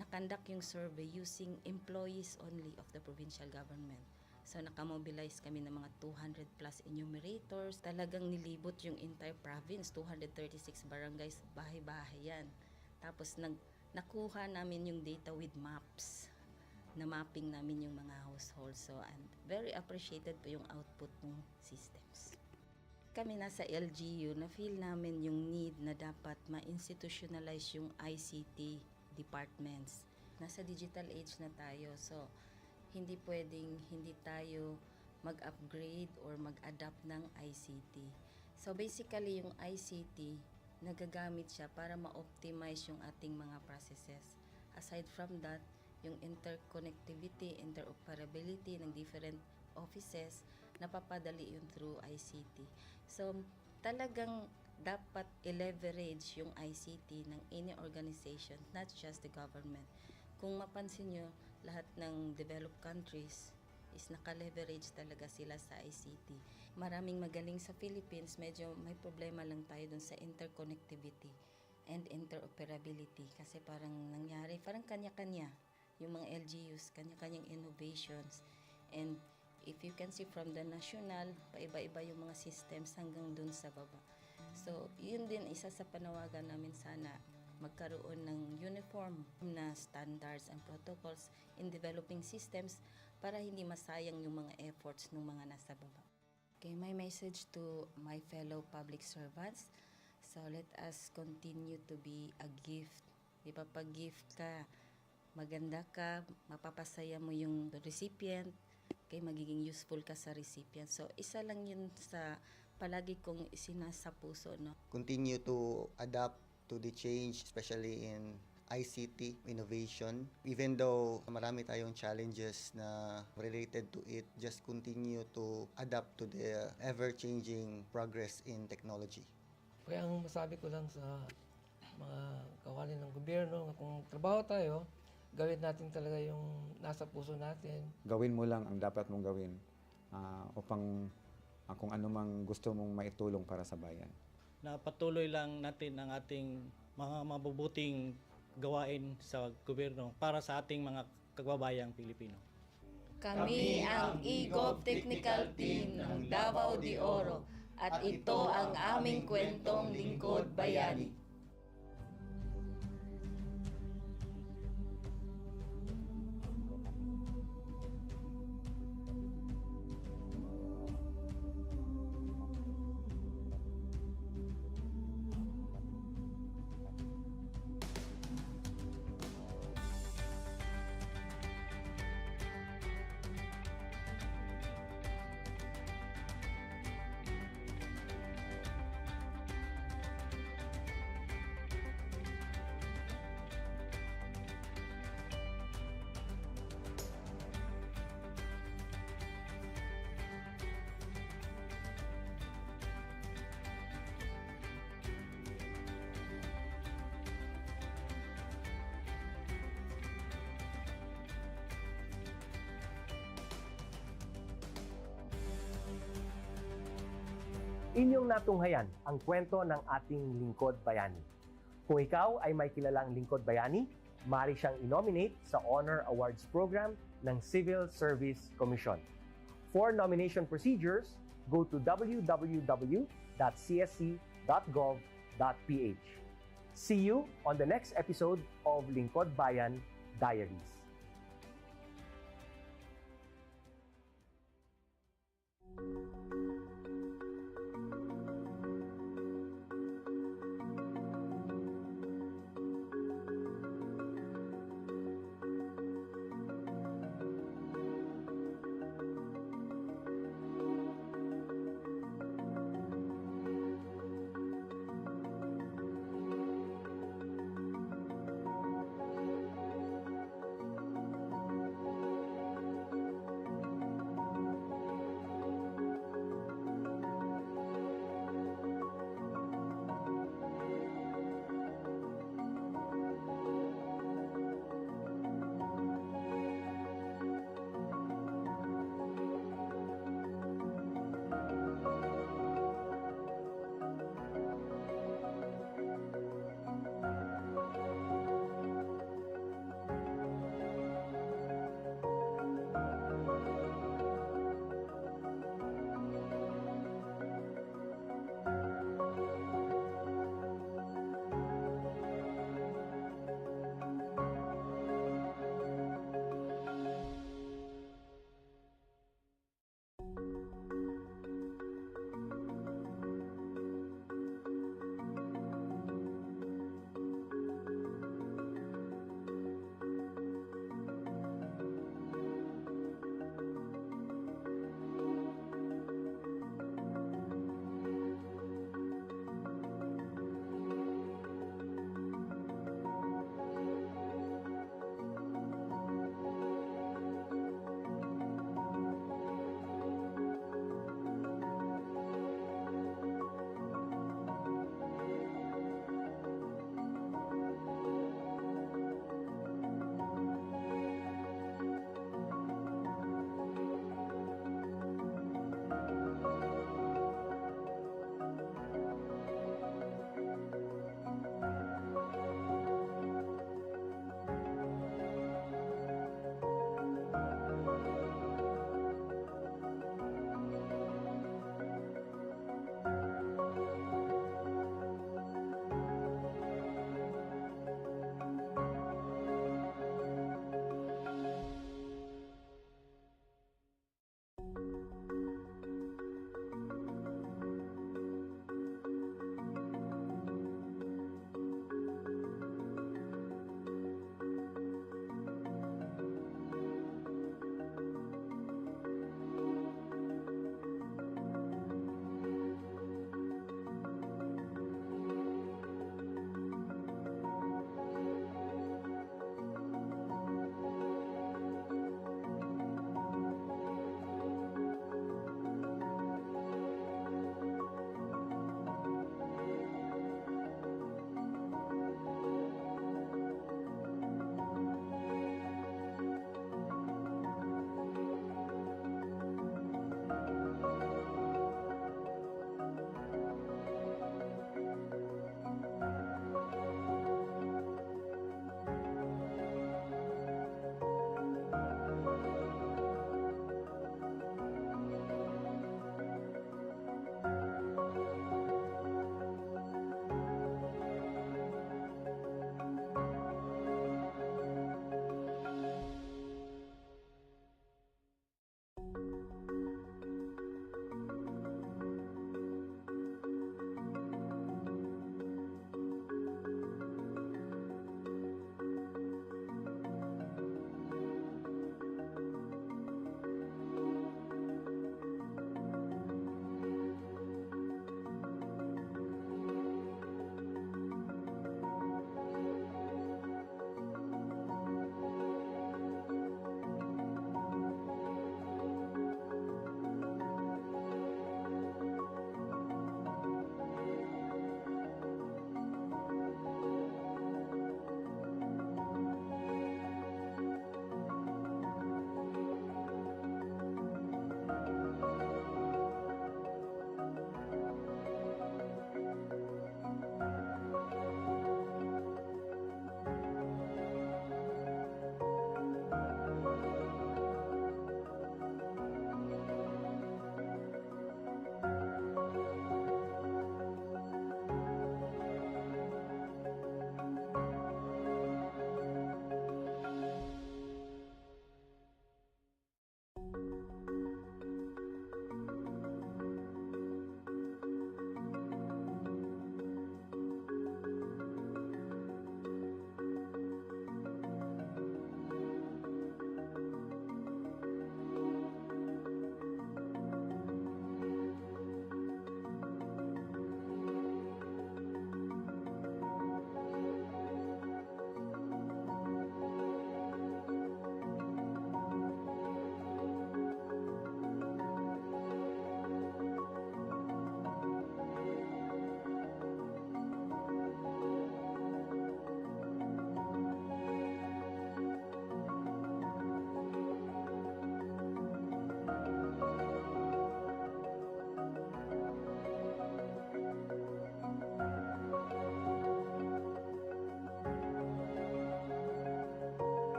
nakandak yung survey using employees only of the provincial government. So, nakamobilize kami ng mga 200 plus enumerators. Talagang nilibot yung entire province, 236 barangays, bahay-bahay yan. Tapos, nakuha namin yung data with maps. Na-mapping namin yung mga households. So, and very appreciated po yung output ng systems. Kami nasa LGU, na-feel namin yung need na dapat ma-institutionalize yung ICT departments. Nasa digital age na tayo, so hindi pwedeng hindi tayo mag-upgrade or mag-adapt ng ICT. So basically, yung ICT, nagagamit siya para ma-optimize yung ating mga processes. Aside from that, yung interconnectivity, interoperability ng different offices, napapadali yun through ICT. So talagang dapat i-leverage yung ICT ng any organization, not just the government. Kung mapansin nyo, lahat ng developed countries is naka-leverage talaga sila sa ICT. Maraming magaling sa Philippines, medyo may problema lang tayo dun sa interconnectivity and interoperability kasi parang nangyari, parang kanya-kanya yung mga LGUs, kanya-kanyang innovations. And if you can see from the national, paiba-iba yung mga systems hanggang dun sa baba. So, yun din isa sa panawagan namin sana magkaroon ng uniform na standards and protocols in developing systems para hindi masayang yung mga efforts ng mga nasa baba. Okay, my message to my fellow public servants, so let us continue to be a gift. Di ba, pag gift ka, maganda ka, mapapasaya mo yung recipient, kay magiging useful ka sa recipient. So, isa lang yun sa palagi kong isinasa puso, no? Continue to adapt to the change, especially in ICT innovation. Even though marami tayong challenges na related to it, just continue to adapt to the ever-changing progress in technology. Kaya ang masabi ko lang sa mga kawani ng gobyerno, kung trabaho tayo, gawin natin talaga yung nasa puso natin. Gawin mo lang ang dapat mong gawin upang kung ano mang gusto mong maitulong para sa bayan. Na patuloy lang natin ang ating mga mabubuting gawain sa gobyerno para sa ating mga kababayang Pilipino. Kami ang EGOV Technical Team ng Davao de Oro at ito ang aming kwentong Lingkod Bayani. Inyong natunghayan ang kwento ng ating lingkod bayani. Kung ikaw ay may kilalang lingkod bayani, maaari siyang i-nominate sa Honor Awards Program ng Civil Service Commission. For nomination procedures, go to www.csc.gov.ph. See you on the next episode of Lingkod Bayan Diaries.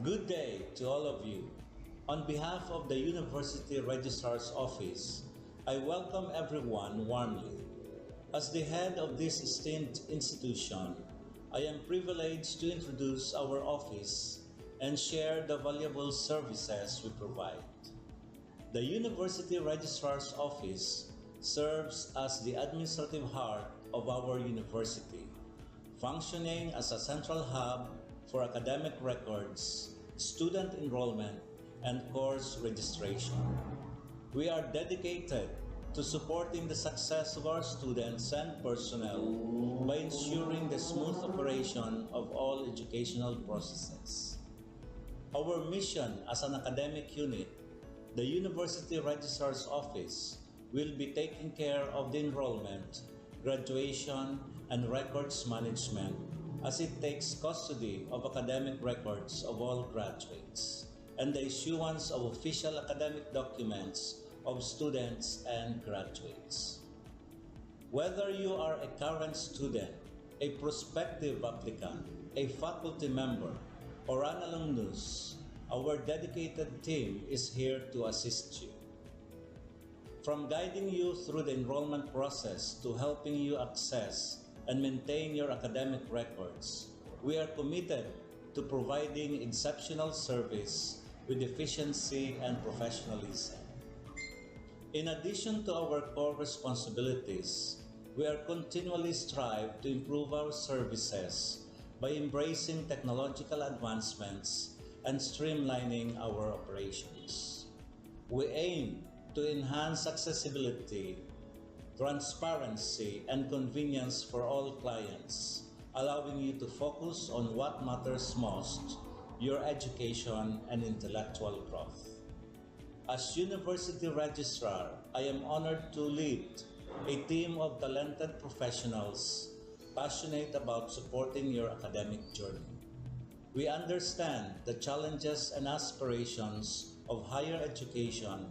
Good day to all of you. On behalf of the University Registrar's Office, I welcome everyone warmly. As the head of this esteemed institution, I am privileged to introduce our office and share the valuable services we provide. The University Registrar's Office serves as the administrative heart of our university, functioning as a central hub for academic records, student enrollment, and course registration. We are dedicated to supporting the success of our students and personnel by ensuring the smooth operation of all educational processes. Our mission as an academic unit, the University Registrar's Office, will be taking care of the enrollment, graduation, and records management as it takes custody of academic records of all graduates and the issuance of official academic documents of students and graduates. Whether you are a current student, a prospective applicant, a faculty member, or an alumnus, our dedicated team is here to assist you. From guiding you through the enrollment process to helping you access and maintain your academic records, we are committed to providing exceptional service with efficiency and professionalism. In addition to our core responsibilities, we are continually strive to improve our services by embracing technological advancements and streamlining our operations. We aim to enhance accessibility, transparency, and convenience for all clients, allowing you to focus on what matters most, your education and intellectual growth. As University Registrar, I am honored to lead a team of talented professionals passionate about supporting your academic journey. We understand the challenges and aspirations of higher education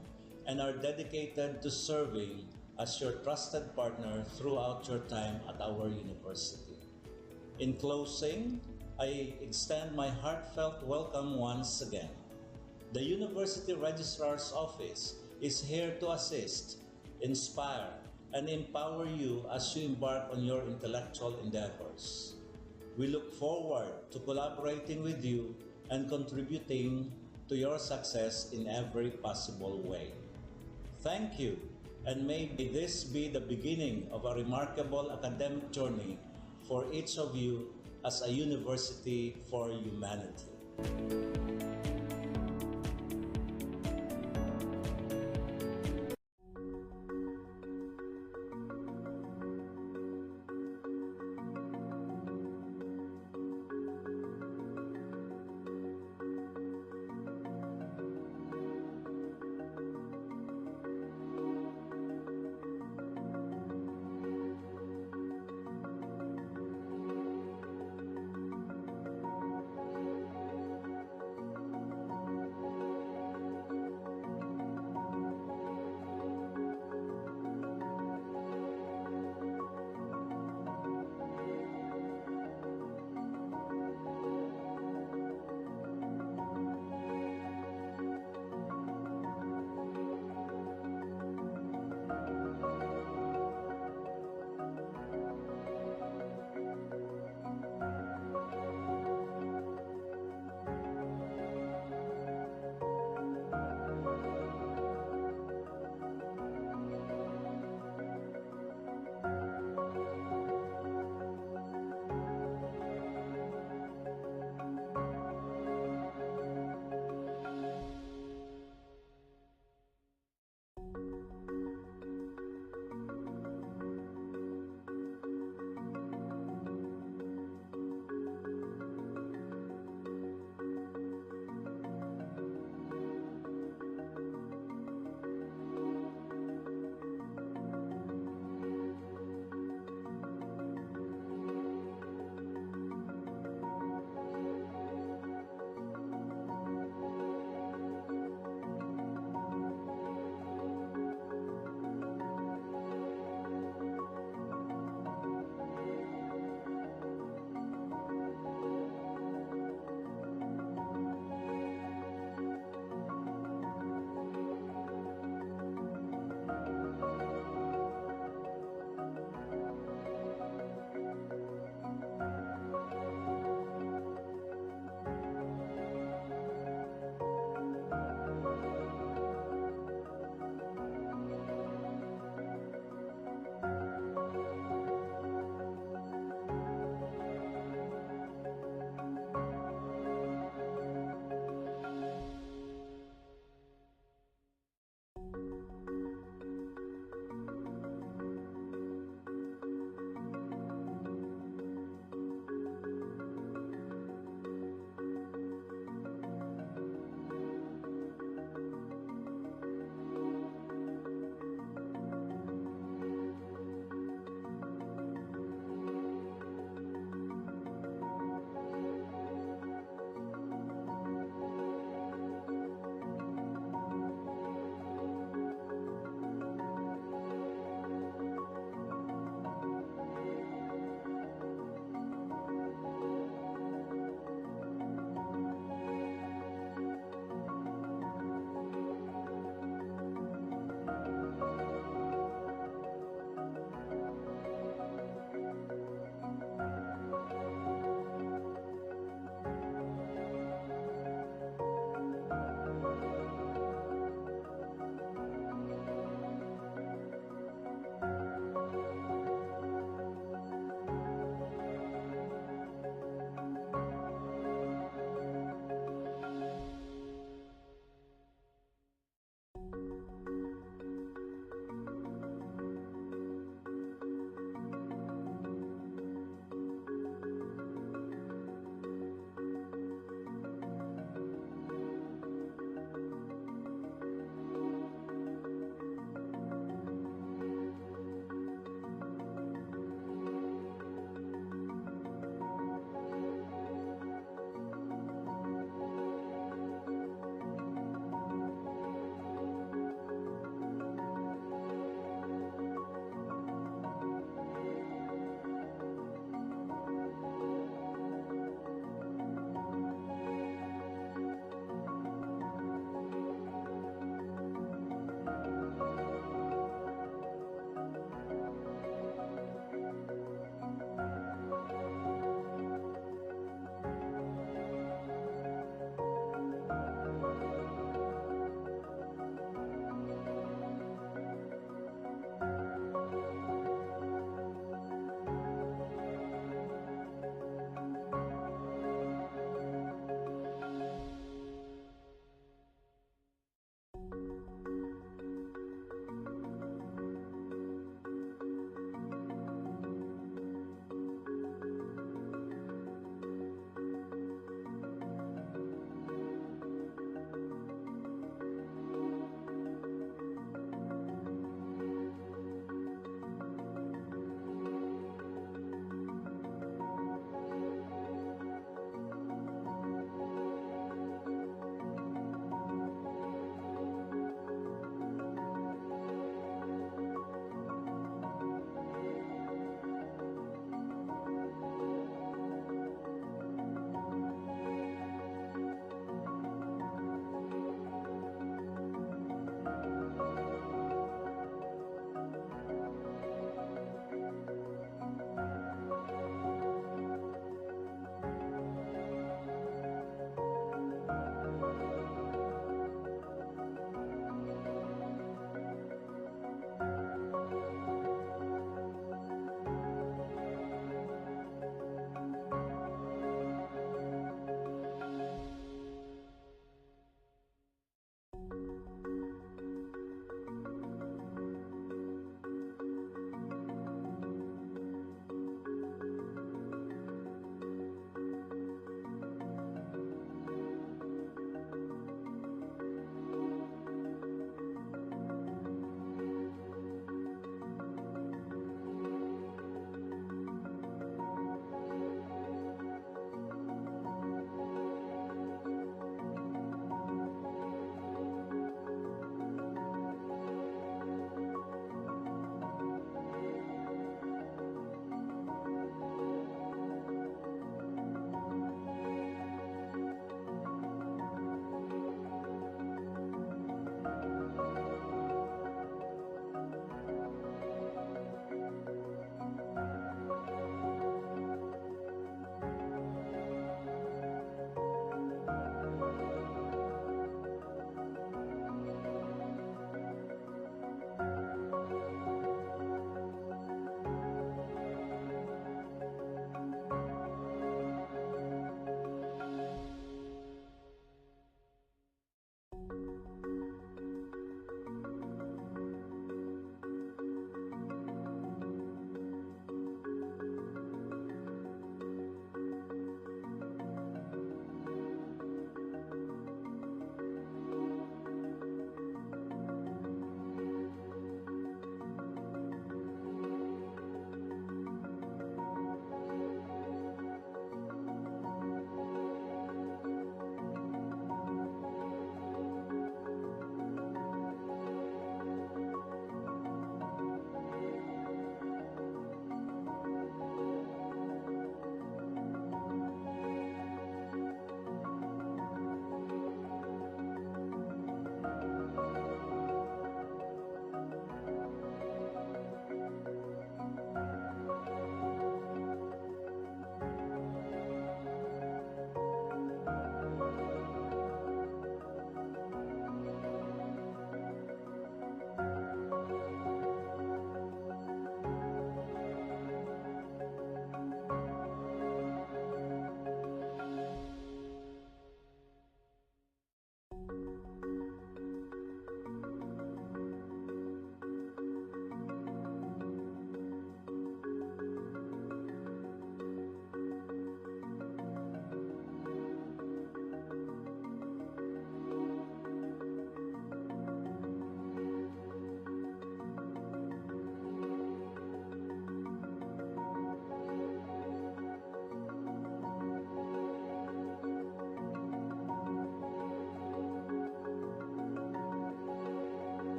and are dedicated to serving as your trusted partner throughout your time at our university. In closing, I extend my heartfelt welcome once again. The University Registrar's Office is here to assist, inspire, and empower you as you embark on your intellectual endeavors. We look forward to collaborating with you and contributing to your success in every possible way. Thank you, and may this be the beginning of a remarkable academic journey for each of you as a university for humanity.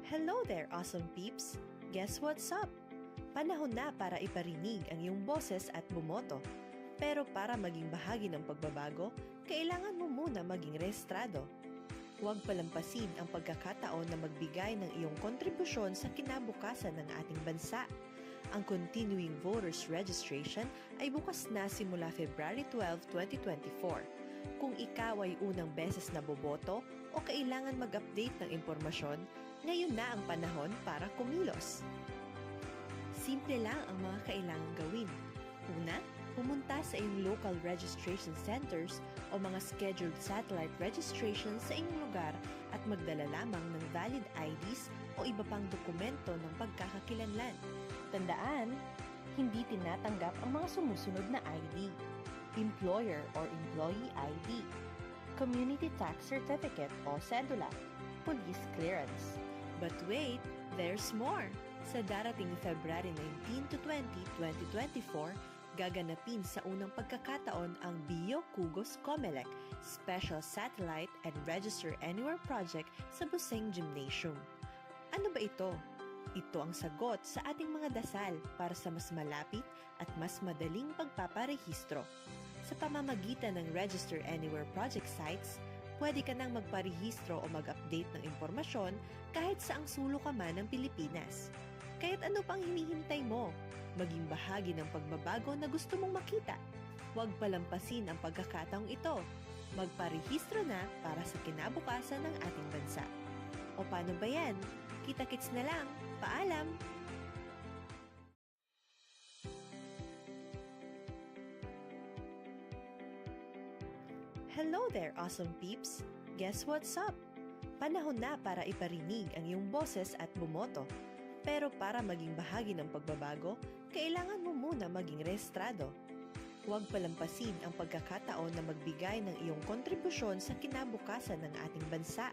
Hello there, awesome peeps! Guess what's up? Panahon na para iparinig ang iyong boses at bumoto. Pero para maging bahagi ng pagbabago, kailangan mo muna maging rehistrado. Huwag palampasin ang pagkakataon na magbigay ng iyong kontribusyon sa kinabukasan ng ating bansa. Ang Continuing Voters Registration ay bukas na simula February 12, 2024. Kung ikaw ay unang beses na boboto o kailangan mag-update ng impormasyon, ngayon na ang panahon para kumilos. Simple lang ang mga kailangang gawin. Una, pumunta sa iyong local registration centers o mga scheduled satellite registration sa inyong lugar at magdala lamang ng valid IDs o iba pang dokumento ng pagkakakilanlan. Tandaan, hindi tinatanggap ang mga sumusunod na ID: Employer or Employee ID, Community Tax Certificate o Cedula, Police Clearance. But wait, there's more! Sa darating February 19 to 20, 2024, gaganapin sa unang pagkakataon ang Bio Kugos Comelec Special Satellite and Register Anywhere Project sa Buseng Gymnasium. Ano ba ito? Ito ang sagot sa ating mga dasal para sa mas malapit at mas madaling pagpaparehistro. Sa pamamagitan ng Register Anywhere Project sites, pwede ka nang magparehistro o mag-update ng impormasyon kahit saang sulok ka man ng Pilipinas. Kaya't ano pang hinihintay mo? Maging bahagi ng pagbabago na gusto mong makita. Huwag palampasin ang pagkakataong ito. Magparehistro na para sa kinabukasan ng ating bansa. O paano ba yan? Kita-kits na lang. Paalam! Hello there, awesome peeps! Guess what's up? Panahon na para iparinig ang iyong boses at bumoto. Pero para maging bahagi ng pagbabago, kailangan mo muna maging rehistrado. Huwag palampasin ang pagkakataon na magbigay ng iyong kontribusyon sa kinabukasan ng ating bansa.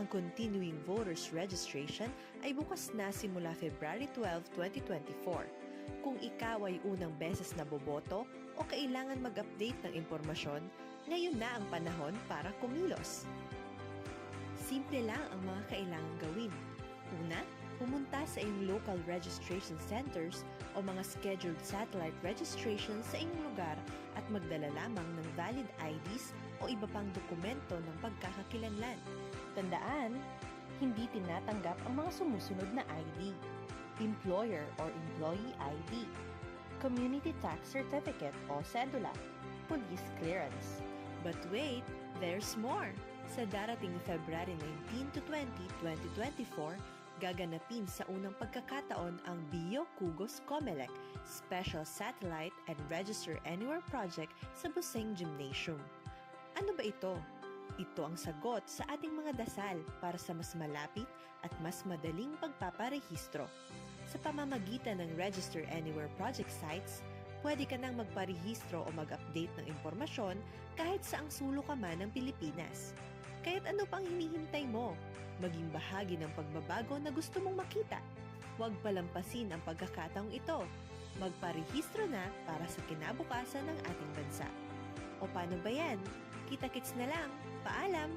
Ang Continuing Voters Registration ay bukas na simula February 12, 2024. Kung ikaw ay unang beses na boboto o kailangan mag-update ng impormasyon, ngayon na ang panahon para kumilos. Simple lang ang mga kailangang gawin. Una, pumunta sa iyong local registration centers o mga scheduled satellite registration sa inyong lugar at magdala lamang ng valid IDs o iba pang dokumento ng pagkakakilanlan. Tandaan, hindi tinatanggap ang mga sumusunod na ID: Employer or Employee ID, Community Tax Certificate o Cedula, Police Clearance. But wait, there's more! Sa darating February 19 to 20, 2024, gaganapin sa unang pagkakataon ang Bio Kugos Comelec Special Satellite and Register Anywhere Project sa Buseng Gymnasium. Ano ba ito? Ito ang sagot sa ating mga dasal para sa mas malapit at mas madaling pagpaparehistro. Sa pamamagitan ng Register Anywhere Project sites, pwede ka nang magparehistro o mag-update ng impormasyon kahit saang sulok ka man ng Pilipinas. Kaya't ano pang hinihintay mo? Maging bahagi ng pagbabago na gusto mong makita. Huwag palampasin ang pagkakataong ito. Magparehistro na para sa kinabukasan ng ating bansa. O paano ba yan? Kita-kits na lang. Paalam!